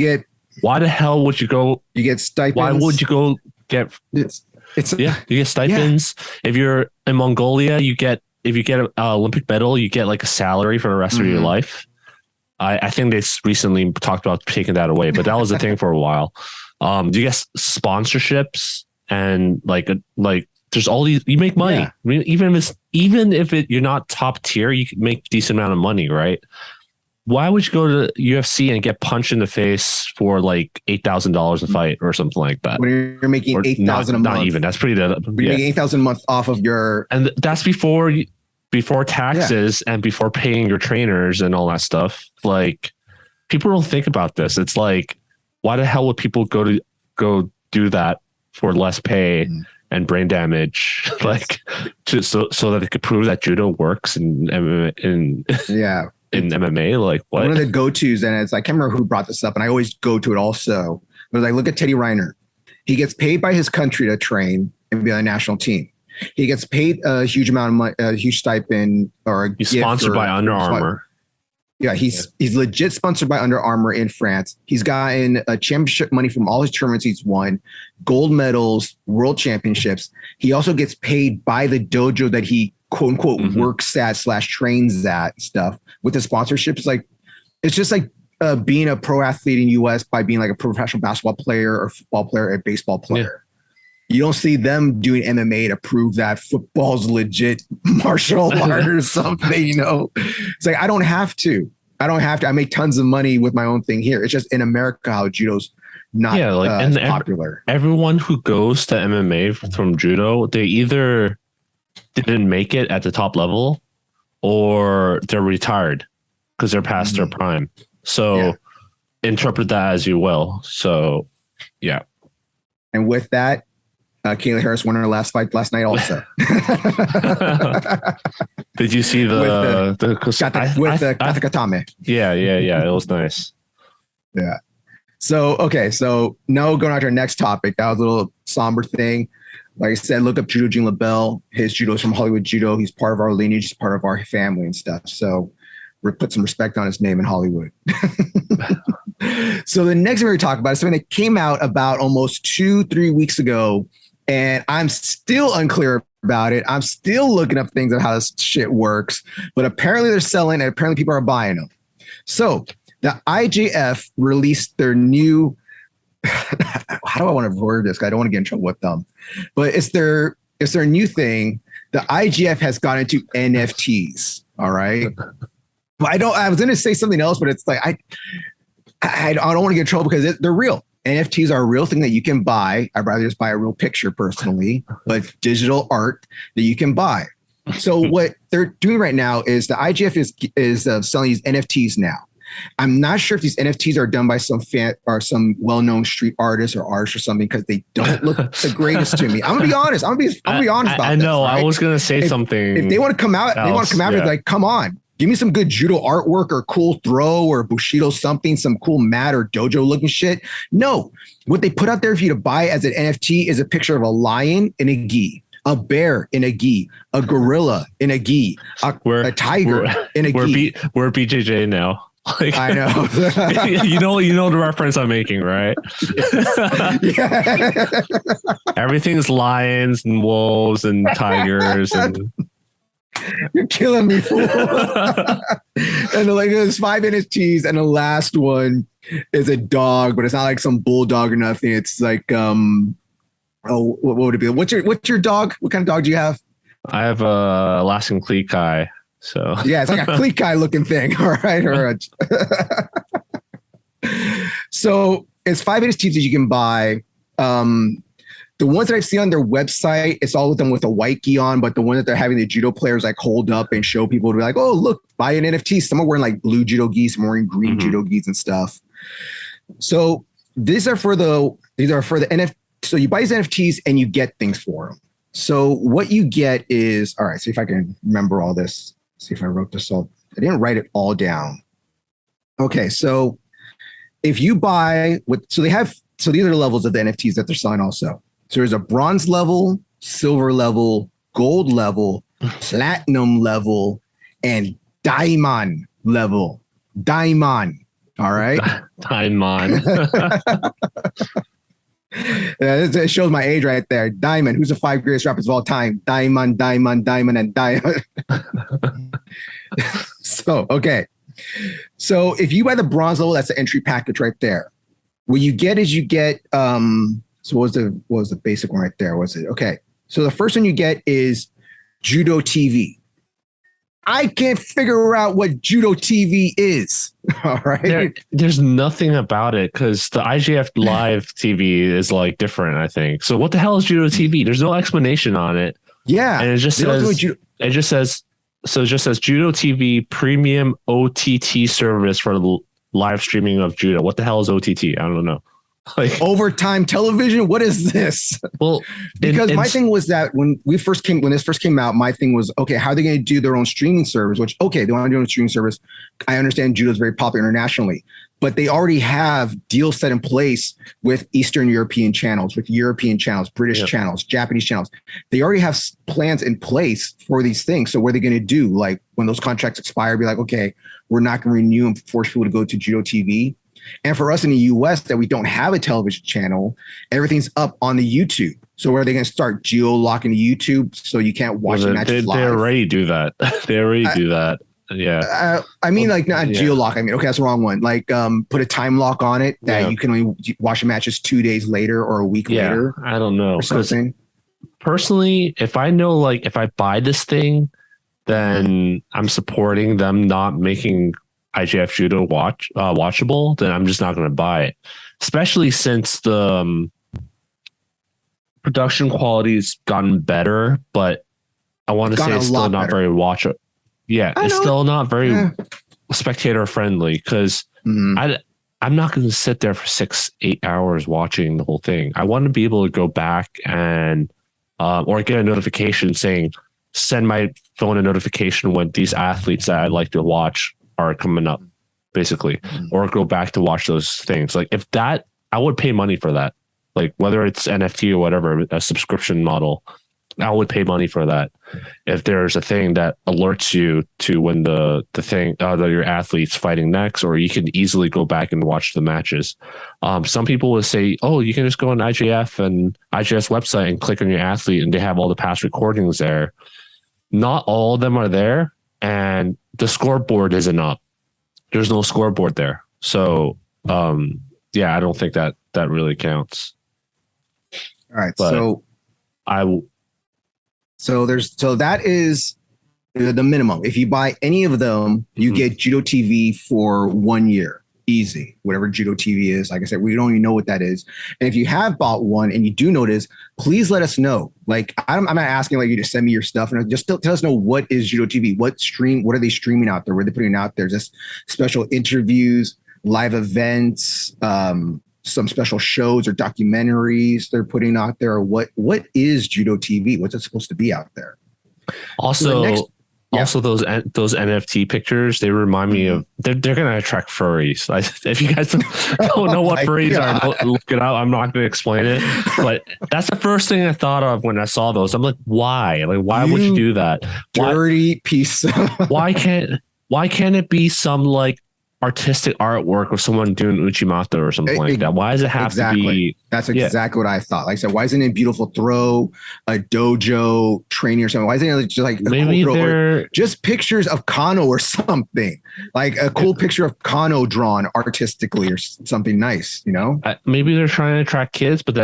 Why the hell would you go? You get stipends. Why would you go get? You get stipends. If you're in Mongolia, if you get an Olympic medal, you get like a salary for the rest of your life. I think they recently talked about taking that away, but that was a thing for a while. You get sponsorships and like there's all these. You make money. I mean, even if you're not top tier, you can make a decent amount of money, right? Why would you go to UFC and get punched in the face for like $8,000 a fight or something like that? When you're making $8,000 a month, not even. That's pretty. You're making $8,000 a month off of your, and that's before taxes and before paying your trainers and all that stuff. Like, people don't think about this. It's like, why the hell would people go do that for less pay and brain damage, like, so that they could prove that judo works in MMA? Like, what? One of the go-tos, and it's, I can't remember who brought this up, and I always go to it also. But like, look at Teddy Riner. He gets paid by his country to train and be on the national team. He gets paid a huge amount of money, a huge stipend, or he's sponsored by Under Armour. Yeah, he's legit sponsored by Under Armour in France. He's gotten a championship money from all his tournaments he's won, gold medals, world championships. He also gets paid by the dojo that he quote unquote works at / trains at stuff with the sponsorships. Like, it's just like being a pro athlete in US by being like a professional basketball player or football player or baseball player. You don't see them doing MMA to prove that football's legit martial art or something, you know? It's like, I don't have to. I make tons of money with my own thing here. It's just in America how judo's not as popular. Everyone who goes to MMA from judo, they either didn't make it at the top level or they're retired because they're past their prime. So interpret that as you will. So, yeah. And with that, Kayla Harris won her last fight last night also. Did you see the Tatami? Yeah. It was nice. Yeah. So now going on to our next topic. That was a little somber thing. Like I said, look up Judo Gene LeBell. His judo is from Hollywood Judo. He's part of our lineage. He's part of our family and stuff. So we put some respect on his name in Hollywood. So the next thing we're going to talk about is something that came out about almost 2-3 weeks ago. And I'm still unclear about it. I'm still looking up things on how this shit works, but apparently they're selling and apparently people are buying them. So the IJF released their new, how do I want to word this? I don't want to get in trouble with them, but it's their new thing. The IJF has gone into NFTs. All right. I was going to say something else, but it's like, I don't want to get in trouble because they're real. NFTs are a real thing that you can buy. I'd rather just buy a real picture personally, but digital art that you can buy. So what they're doing right now is the IGF is selling these NFTs now. I'm not sure if these NFTs are done by some well-known street artist or artist or something because they don't look the greatest to me. I'm gonna be honest. I'm gonna be honest about this. I know. Right? I was gonna say something. If they want to come out, like, come on. Give me some good judo artwork or cool throw or Bushido something, some cool mat or dojo looking shit. No, what they put out there for you to buy as an NFT is a picture of a lion in a gi, a bear in a gi, a gorilla in a gi, a tiger in a gi. We're BJJ now. Like, I know. you know the reference I'm making, right? Yeah. Everything's lions and wolves and tigers and. You're killing me, fool. And like there's 5 NFTs, and the last one is a dog, but it's not like some bulldog or nothing. It's like what would it be? What's your dog? What kind of dog do you have? I have a Alaskan Klekai. So yeah, it's like a Klekai looking thing. All right. So it's 5 NFTs that you can buy. The ones that I've seen on their website, it's all of them with a white gi on, but the one that they're having the judo players like hold up and show people to be like, oh, look, buy an NFT. Some are wearing like blue judo gis, some are wearing green judo gis and stuff. So these are for the NFT. So you buy these NFTs and you get things for them. So what you get is, all right, see if I can remember all this. See if I wrote this all. I didn't write it all down. Okay, so if you buy so these are the levels of the NFTs that they're selling also. So there's a bronze level, silver level, gold level, platinum level, and diamond level. Diamond. All right. Diamond. It shows my age right there. Diamond. Who's the 5 greatest rappers of all time? Diamond, Diamond, Diamond, and Diamond. So, okay. So if you buy the bronze level, that's the entry package right there. What you get is so what was the basic one right there? What's it? Okay. So the first one you get is Judo TV. I can't figure out what Judo TV is. All right. There's nothing about it because the IJF live TV is like different, I think. So what the hell is Judo TV? There's no explanation on it. Yeah. And it just says Judo TV premium OTT service for the live streaming of judo. What the hell is OTT? I don't know. Like overtime television. What is this? Well, because my thing was that when this first came out, my thing was, okay, how are they going to do their own streaming service? Which, okay, they want to do a streaming service. I understand judo is very popular internationally, but they already have deals set in place with Eastern European channels, with European channels, British channels, Japanese channels. They already have plans in place for these things. So what are they going to do? Like when those contracts expire, be like, okay, we're not going to renew and force people to go to Judo TV. And for us in the US that we don't have a television channel, everything's up on the YouTube. So where are they going to start geo-locking the YouTube so you can't watch the matches live? They already do that. They already do that. Yeah. I mean, like not geo-lock. I mean, okay, that's the wrong one. Like put a time lock on it that you can only watch the matches 2 days later or a week later. I don't know. Or something. Personally, if I know, like if I buy this thing, then I'm supporting them not making IJF Judo watchable, then I'm just not going to buy it. Especially since the production quality's gotten better, but I want to say it's still not very watchable. Yeah, it's still not very spectator friendly because I'm not going to sit there for 6-8 hours watching the whole thing. I want to be able to go back and or get a notification saying, send my phone a notification when these athletes that I'd like to watch are coming up, basically, or go back to watch those things. Like if that, I would pay money for that. Like whether it's NFT or whatever, a subscription model, I would pay money for that. If there's a thing that alerts you to when the thing that your athlete's fighting next, or you can easily go back and watch the matches. Some people will say, oh, you can just go on IJF and IJS website and click on your athlete and they have all the past recordings there. Not all of them are there. And the scoreboard isn't up. There's no scoreboard there. So, I don't think that really counts. All right. But So that is the minimum. If you buy any of them, you get Judo TV for 1 year. Easy. Whatever Judo TV is. Like I said, we don't even know what that is. And if you have bought one and you do notice, please let us know. Like I'm not asking like you to send me your stuff, and just tell us know what is Judo TV, what are they streaming out there? What are they putting out there? Just special interviews, live events, some special shows or documentaries they're putting out there. Or what is Judo TV? What's it supposed to be out there? Also, those NFT pictures, they remind me of they're going to attract furries. If you guys don't know what furries are, look it up. I'm not going to explain it, but that's the first thing I thought of when I saw those. I'm like, why? Like, why would you do that? Dirty piece. Why can't it be some like artistic artwork of someone doing Uchimata or something like that? Why does it have to be? That's exactly what I thought. Like I said, why isn't it beautiful throw, a dojo training or something? Why isn't it just like maybe cool they're just pictures of Kano or something, like a cool picture of Kano drawn artistically or something nice, you know? Maybe they're trying to attract kids, but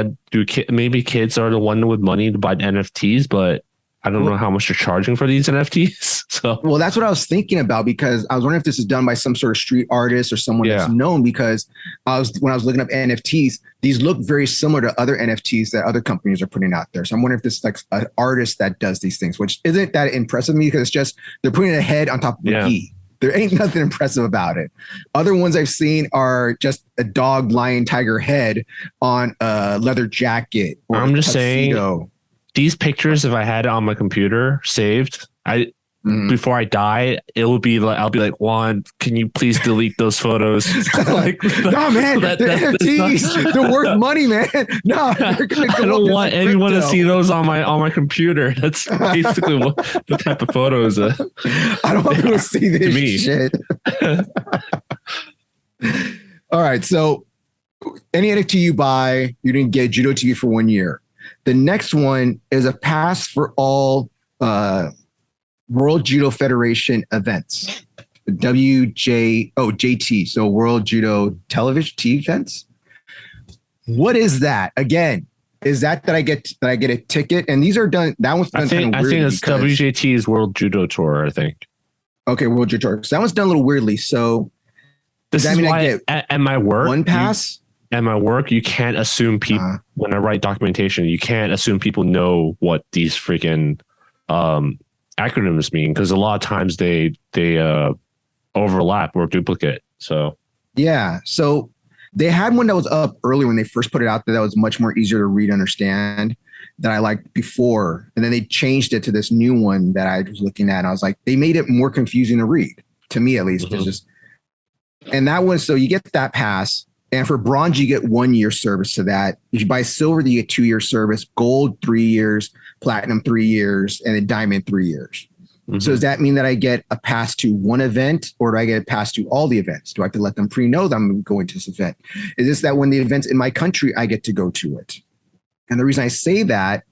maybe kids are the one with money to buy NFTs, but I don't know how much they're charging for these NFTs. So, well, that's what I was thinking about, because I was wondering if this is done by some sort of street artist or someone that's known, because when I was looking up NFTs, these look very similar to other NFTs that other companies are putting out there. So I'm wondering if this is like an artist that does these things, which isn't that impressive to me, because it's just, they're putting a head on top of a gi. There ain't nothing impressive about it. Other ones I've seen are just a dog, lion, tiger head on a leather jacket. Or I'm just saying, these pictures, if I had it on my computer saved, before I die, it will be like, I'll be like, Juan, can you please delete those photos? Like, no, man, the NFTs, they're worth money, man. No, I don't want anyone to see those on my computer. That's basically what the type of photos. I don't want people to see this shit. All right, so any NFT you buy, you didn't get Judo TV for 1 year. The next one is a pass for all World Judo Federation events. JT, so World Judo Television TV events. What is that? Again, is that I get a ticket? And these are done. That one's done kind of weirdly. I think it's WJT's World Judo Tour. I think. Okay, World Judo Tour. So that one's done a little weirdly. So this is why I get at my work one pass. At my work, you can't assume people when I write documentation. You can't assume people know what these freaking acronyms mean, because a lot of times they overlap or duplicate. So yeah, so they had one that was up earlier when they first put it out there that was much more easier to read and understand that I liked before, and then they changed it to this new one that I was looking at, and I was like, they made it more confusing to read, to me at least. It's just, and that was, so you get that pass, and for bronze you get 1 year service to that. If you buy silver, you get 2 year service, gold 3 years, platinum 3 years, and then diamond 3 years. So does that mean that I get a pass to one event, or do I get a pass to all the events? Do I have to let them pre-know that I'm going to this event? Is this that when the event's in my country, I get to go to it? And the reason I say that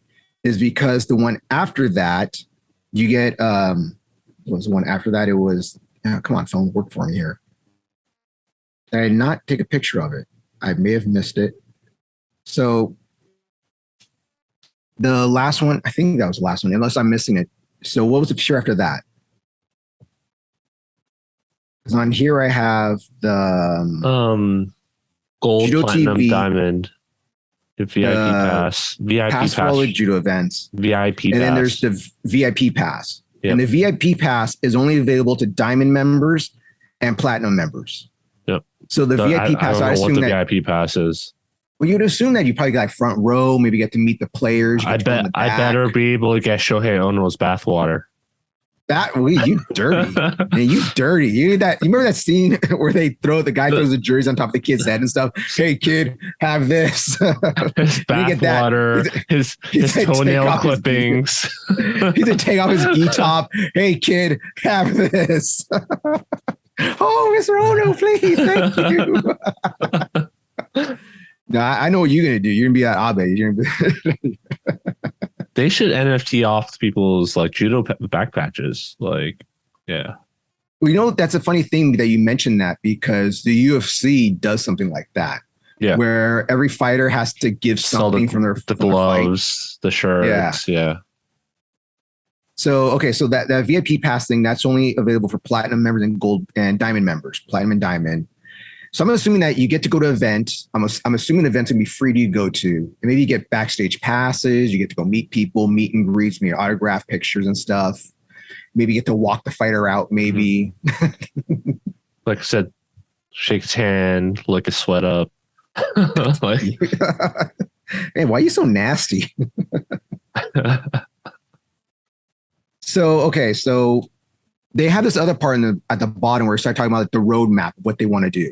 is because the one after that, you get, what was the one after that? It was, come on, phone, work for me here. I did not take a picture of it. I may have missed it. So the last one, I think that was the last one, unless I'm missing it. So what was the picture after that? Because on here I have the gold, Judo platinum, TV, diamond, the VIP pass, pass for all the judo events, VIP, and pass. then there's the VIP pass. Yep. And the VIP pass is only available to diamond members and platinum members. Yep. So the VIP pass, I assume what the VIP pass is. Well, you'd assume that you probably got front row, maybe get to meet the players. I better be able to get Shohei Ono's bathwater. You dirty. Man, you dirty. You remember that scene where the guy throws the jerseys on top of the kid's head and stuff? Hey kid, have this. His bathwater, his toenail clippings. He's to take off his gi top. Hey kid, have this. Oh, Mr. Ono, please, thank you. No, I know what you're gonna do. You're gonna be at Abe. They should NFT off people's like judo back patches. Like, yeah. Well, that's a funny thing that you mentioned that, because the UFC does something like that. Yeah. Where every fighter has to give something from their gloves, the shirts. Yeah. So, okay. So that VIP pass thing, that's only available for platinum members and gold and diamond members, platinum and diamond. So I'm assuming that you get to go to an event. I'm assuming the event's gonna be free to go to. And maybe you get backstage passes. You get to go meet people, meet and greets, meet autograph pictures and stuff. Maybe you get to walk the fighter out. Maybe. Like I said, shake his hand, lick his sweat up. Like, man, why are you so nasty? So they have this other part at the bottom where we start talking about like the roadmap, what they want to do.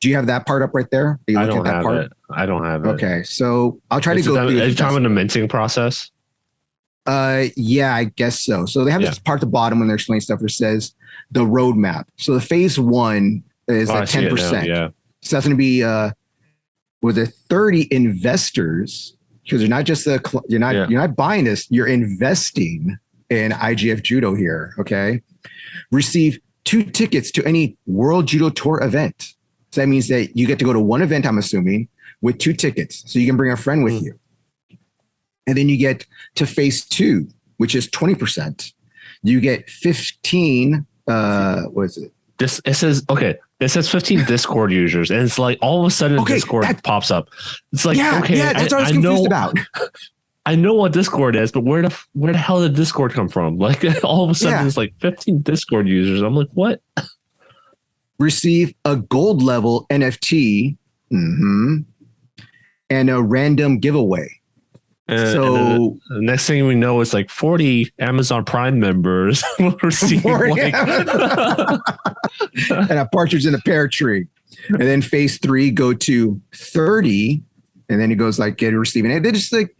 Do you have that part up right there? I don't have it. I don't have it. Okay, so I'll try to go through. Are you talking about the minting process? Yeah, I guess so. So they have this part at the bottom when they're explaining stuff that says the roadmap. So the phase 1 is at 10%. Yeah. So that's going to be with the 30 investors, because you're not just you're not buying this, you're investing in IJF Judo here. Okay, receive 2 tickets to any World Judo Tour event. So that means that you get to go to one event, I'm assuming, with 2 tickets. So you can bring a friend with you. And then you get to phase 2, which is 20%. You get 15, what is it? It says 15 Discord users. And it's like all of a sudden Discord pops up. It's like, that's what I was confused about. I know what Discord is, but where the hell did Discord come from? Like all of a sudden it's like 15 Discord users. I'm like, what? Receive a gold level NFT and a random giveaway. And the next thing we know is like 40 Amazon Prime members will receive like and a partridge in a pear tree. And then phase 3 go to 30, and then it goes like get receiving it. They just like,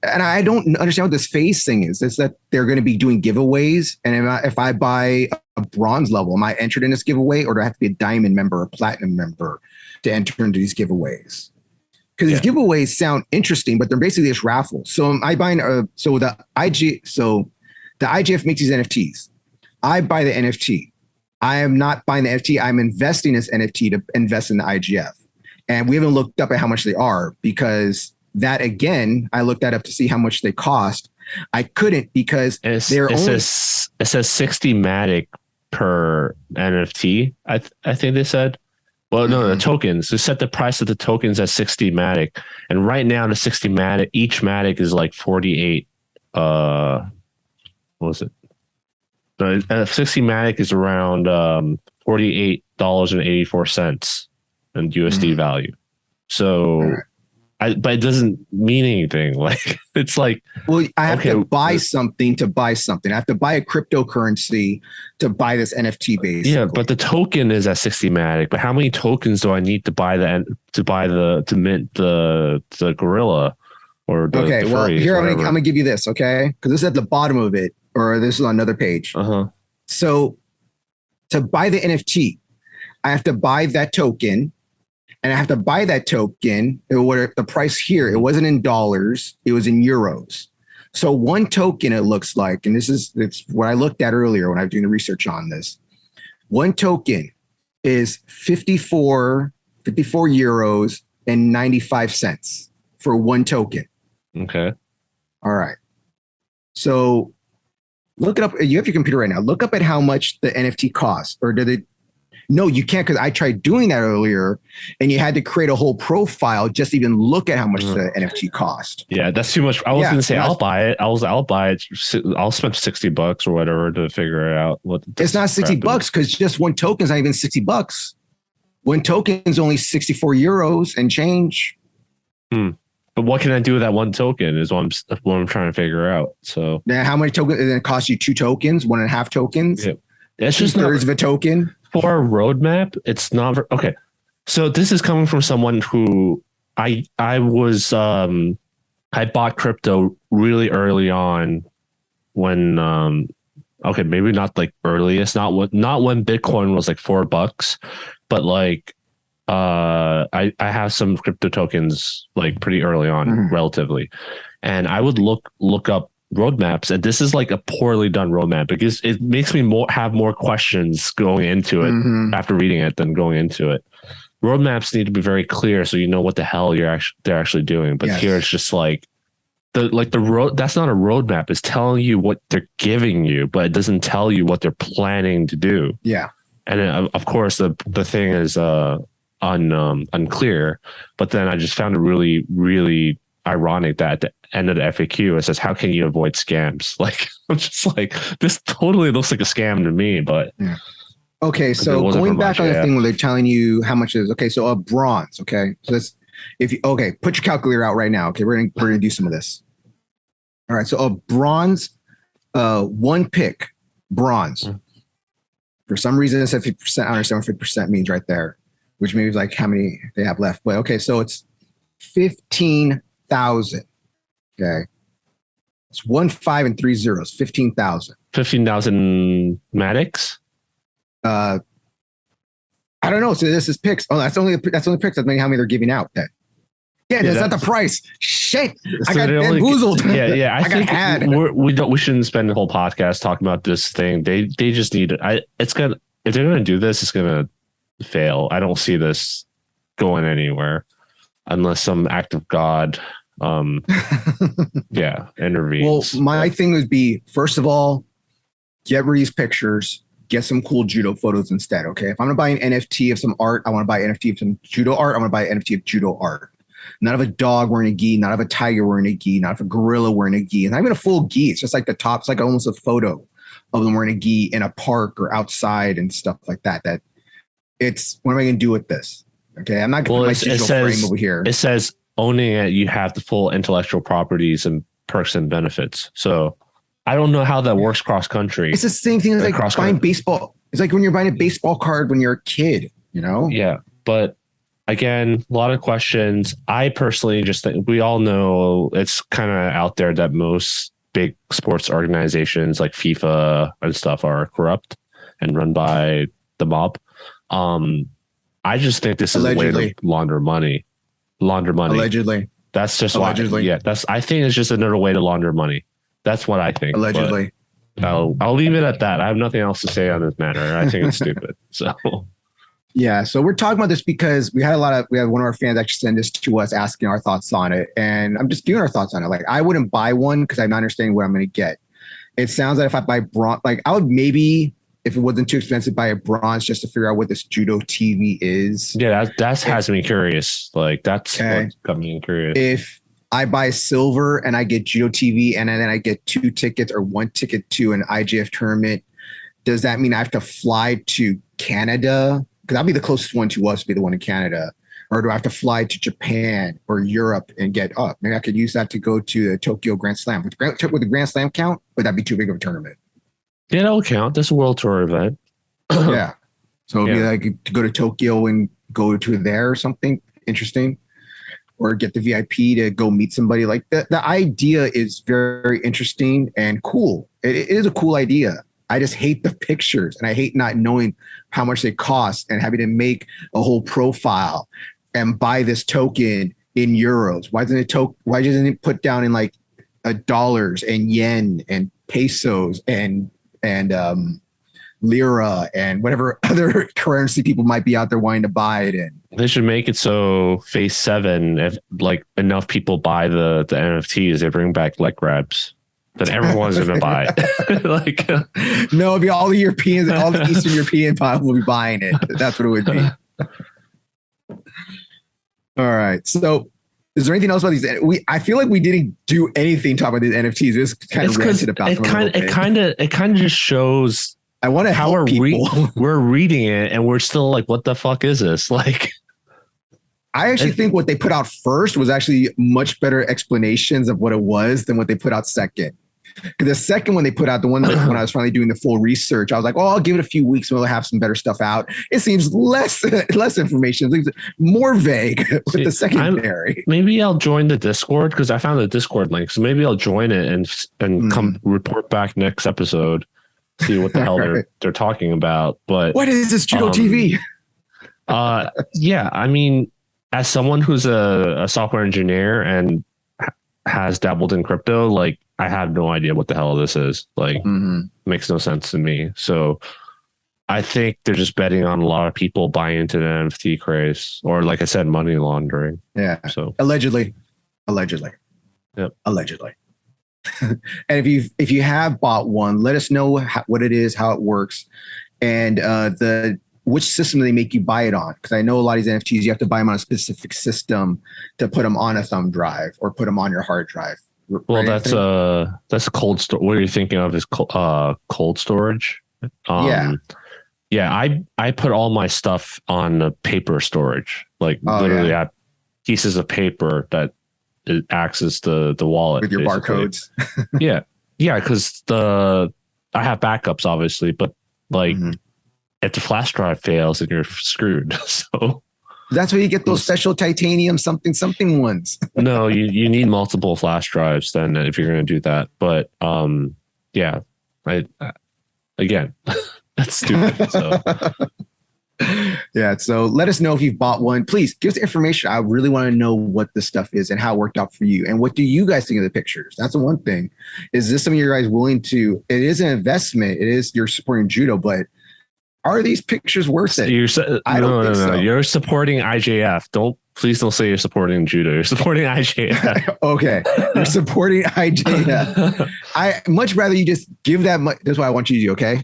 and I don't understand what this phase thing is. It's that they're going to be doing giveaways, and if I buy a bronze level, am I entered in this giveaway, or do I have to be a diamond member or platinum member to enter into these giveaways? Because these giveaways sound interesting, but they're basically just raffles. So I buy the IJF makes these NFTs. I buy the NFT. I am not buying the NFT. I'm investing this NFT to invest in the IJF. And we haven't looked up at how much they are, because that, again, I looked that up to see how much they cost. I couldn't, because it says 60 Matic per NFT. I think they said. Well, no, the tokens. They set the price of the tokens at 60 Matic, and right now the 60 Matic, each Matic is like 48. What was it? The 60 Matic is around $48.84 in USD value. So, but it doesn't mean anything. Like, it's like, well, I have to buy something to buy something. I have to buy a cryptocurrency to buy this NFT base. Yeah, but the token is at 60 Matic. But how many tokens do I need to buy to mint the gorilla or the okay? The well, furries, here I'm gonna give you this, okay? Because this is at the bottom of it, or this is on another page. So to buy the NFT, I have to buy that token. And I have to buy that token. What the price here? It wasn't in dollars; it was in euros. So one token, it looks like, and it's what I looked at earlier when I was doing the research on this. One token is 54 euros and 95 cents for one token. Okay. All right. So look it up. You have your computer right now. Look up at how much the NFT costs, or did it? No, you can't, because I tried doing that earlier, and you had to create a whole profile just to even look at how much the NFT cost. Yeah, that's too much. I was going to say I'll buy it. I'll buy it. I'll spend $60 or whatever to figure it out. It's not $60 because just one token is not even $60. One token is only 64 euros and change. But what can I do with that one token is what I'm trying to figure out. So now, how many tokens? And it costs you 2 tokens, 1.5 tokens. Yeah. It's just thirds of a token. For a roadmap, it's not okay. So this is coming from someone who I bought crypto really early on when okay, maybe not like earliest, not when Bitcoin was like $4, but like I have some crypto tokens like pretty early on, relatively, and I would look up roadmaps, and this is like a poorly done roadmap because it makes me have more questions going into it after reading it than going into it. Roadmaps need to be very clear so you know what the hell they're actually doing. But here it's just like the road. That's not a roadmap. It's telling you what they're giving you, but it doesn't tell you what they're planning to do. Yeah, and of course the thing is unclear. But then I just found it really, really ironic that at the end of the FAQ it says, how can you avoid scams? Like, I'm just like, this totally looks like a scam to me. But okay, so going back on the thing where they're telling you how much it is. Okay, so a bronze. Okay, so that's put your calculator out right now. Okay, we're gonna do some of this. All right, so a bronze, one pick bronze. For some reason it said 50%. I don't understand what 50% means right there, which means like how many they have left. But okay, so it's 15,000. Okay. It's 1 5 and 3 zeros, 15,000. 15,000 Matics? I don't know. So this is picks. Oh, that's only picks. That's maybe how many they're giving out then. Yeah, that's not the price. Shit. So I got bamboozled. Yeah. I think we shouldn't spend the whole podcast talking about this thing. They just need it. If they're gonna do this, it's gonna fail. I don't see this going anywhere unless some act of God intervenes. Well, my thing would be, first of all, get rid of these pictures, get some cool judo photos instead. Okay. If I'm gonna buy an NFT of some art, I want to buy an NFT of some judo art. I want to buy an NFT of judo art. Not of a dog wearing a gi, not of a tiger wearing a gi, not of a gorilla wearing a gi. And not even a full gi. It's just like the top. It's like almost a photo of them wearing a gi in a park or outside and stuff like that. What am I gonna do with this? Okay, I'm not going to put my digital frame over here. It says owning it, you have the full intellectual properties and perks and benefits. So I don't know how that works cross country. It's the same thing as like buying baseball. It's like when you're buying a baseball card when you're a kid, you know? Yeah. But again, a lot of questions. I personally just think we all know it's kind of out there that most big sports organizations like FIFA and stuff are corrupt and run by the mob. I just think this is a way to launder money. Allegedly. That's just allegedly. I think it's just another way to launder money. That's what I think. Allegedly. I'll leave it at that. I have nothing else to say on this matter. I think it's stupid. So yeah. So we're talking about this because we had one of our fans actually send this to us asking our thoughts on it. And I'm just giving our thoughts on it. Like I wouldn't buy one because I'm not understanding what I'm going to get. It sounds like if I buy bronze, like I would maybe, if it wasn't too expensive, buy a bronze just to figure out what this Judo TV is. Yeah, that has me curious. Like that's what got me curious. If I buy silver and I get Judo TV and then I get 2 tickets or 1 ticket to an IJF tournament, does that mean I have to fly to Canada? Because that'd be the closest one to us, be the one in Canada. Or do I have to fly to Japan or Europe and get up? Maybe I could use that to go to the Tokyo Grand Slam. Would the Grand Slam count? Would that be too big of a tournament? Yeah, that'll count. That's a world tour event. Yeah. So it'd be like to go to Tokyo and go to there or something interesting. Or get the VIP to go meet somebody. Like that. The idea is very interesting and cool. It is a cool idea. I just hate the pictures and I hate not knowing how much they cost and having to make a whole profile and buy this token in euros. Why doesn't it put down in like dollars and yen and pesos and lira and whatever other currency people might be out there wanting to buy it in? They should make it so phase 7, if like enough people buy the NFTs, they bring back leg grabs. Then everyone's going to buy it. No, it'll be all the Europeans, all the Eastern European people will be buying it. That's what it would be. All right. So is there anything else about these? I feel like we didn't do anything talk about these NFTs. We just kind of ranted about them. It kind of just shows I want to help people. We're reading it and we're still like, what the fuck is this? Like, I actually think what they put out first was actually much better explanations of what it was than what they put out second. Because the second one they put out, the one that when I was finally doing the full research, I was like, oh, I'll give it a few weeks and we'll have some better stuff out. It seems less information, more vague with the secondary. Maybe I'll join the Discord because I found the Discord link. So maybe I'll join it and come report back next episode, see what the hell they're talking about. But what is this Judo TV? Yeah, I mean, as someone who's a software engineer and has dabbled in crypto, like I have no idea what the hell this is. Like, makes no sense to me. So I think they're just betting on a lot of people buying into the NFT craze, or like I said, money laundering. Yeah. So allegedly. Yep. Allegedly. And if you have bought one, let us know what it is, how it works, and which system do they make you buy it on? Because I know a lot of these NFTs, you have to buy them on a specific system to put them on a thumb drive or put them on your hard drive. Well, that's a cold store. What are you thinking of is cold storage? Yeah. I put all my stuff on a paper storage. Like literally, I have pieces of paper that it acts as the wallet with your basically. Barcodes. yeah, because I have backups obviously, but like. If the flash drive fails, then you're screwed. So that's where you get those special titanium something ones. No, you need multiple flash drives then if you're going to do that. But yeah, again, that's stupid. So. Yeah. So let us know if you've bought one. Please give us information. I really want to know what this stuff is and how it worked out for you. And what do you guys think of the pictures? That's the one thing. Is this something you guys willing to? It is an investment. It is, you're supporting judo, but are these pictures worth it? I don't think so. You're supporting IJF. Please don't say you're supporting judo. You're supporting IJF. Okay. You're supporting IJF. I much rather you just give that much. That's what I want you to do. Okay.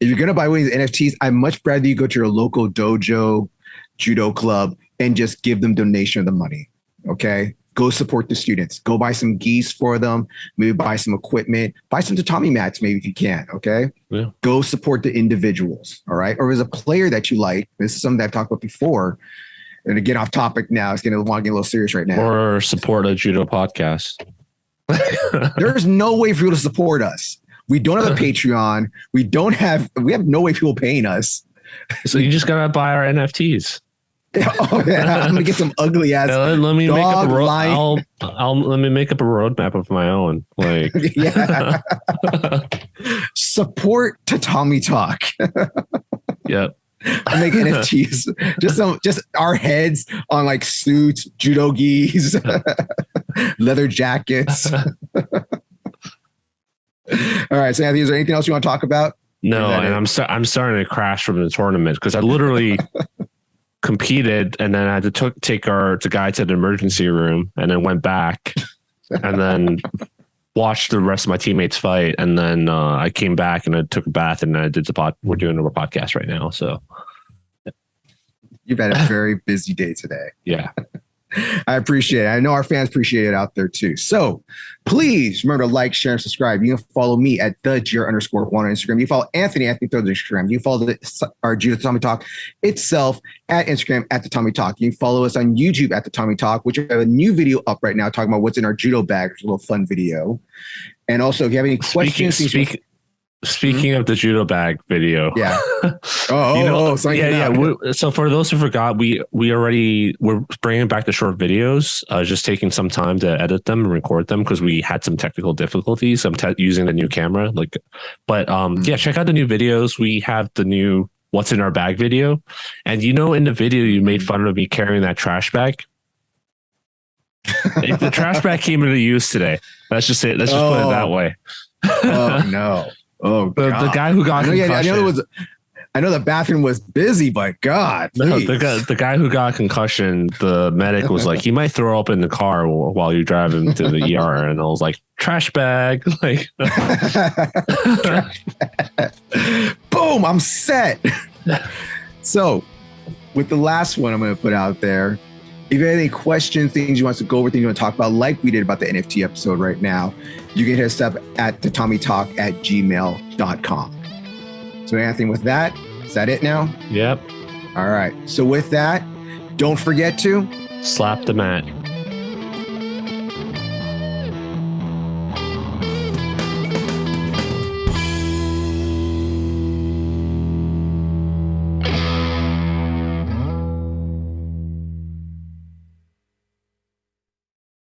If you're going to buy one of these NFTs, I'd much rather you go to your local dojo, judo club, and just give them donation of the money. Okay. Go support the students. Go buy some geese for them. Maybe buy some equipment. Buy some tatami mats, maybe if you can. Okay. Yeah. Go support the individuals. All right. Or as a player that you like, this is something that I've talked about before. to get off topic now. It's getting a little serious right now. Or support a judo podcast. There's no way for you to support us. We don't have a Patreon. We have no way people paying us. So you just gotta buy our NFTs. Oh yeah, I'm gonna get some ugly ass. Let me make up let me make up a roadmap of my own. Like, yeah. Support Tatami Talk. Yep. I'll make NFTs. Just our heads on like suits, judo gis, leather jackets. All right. So Anthony, is there anything else you want to talk about? No, and I'm starting to crash from the tournament because I literally competed and then I had to take the guy to the emergency room and then went back and then watched the rest of my teammates fight. And then I came back and I took a bath and I did we're doing a podcast right now. So you've had a very busy day today. Yeah. I appreciate it. I know our fans appreciate it out there too. So please remember to like, share, and subscribe. You can follow me at @the_Juan on Instagram. You follow Anthony Throws Instagram. You follow our Judo Tatami Talk itself at Instagram at Tatami Talk. You can follow us on YouTube at Tatami Talk, which we have a new video up right now talking about what's in our judo bag. It's a little fun video. And also, if you have any questions, Speaking of the judo bag video, yeah. So for those who forgot, we're bringing back the short videos. Just taking some time to edit them and record them because we had some technical difficulties. I'm using the new camera, check out the new videos. We have the new "What's in Our Bag" video, and in the video you made fun of me carrying that trash bag. The trash bag came into use today. Let's just put it that way. Oh no. Oh, the guy who got concussion. I know the bathroom was busy, but God, no, the guy who got concussion, the medic was like, he might throw up in the car while you drive him to the ER. And I was like, trash bag. Like, boom, I'm set. So with the last one I'm going to put out there, if you have any questions, things you want us to go over, things you want to talk about, like we did about the NFT episode right now, you can hit us up at tatamitalk@gmail.com. So Anthony, with that, is that it now? Yep. All right. So with that, don't forget to slap the mat.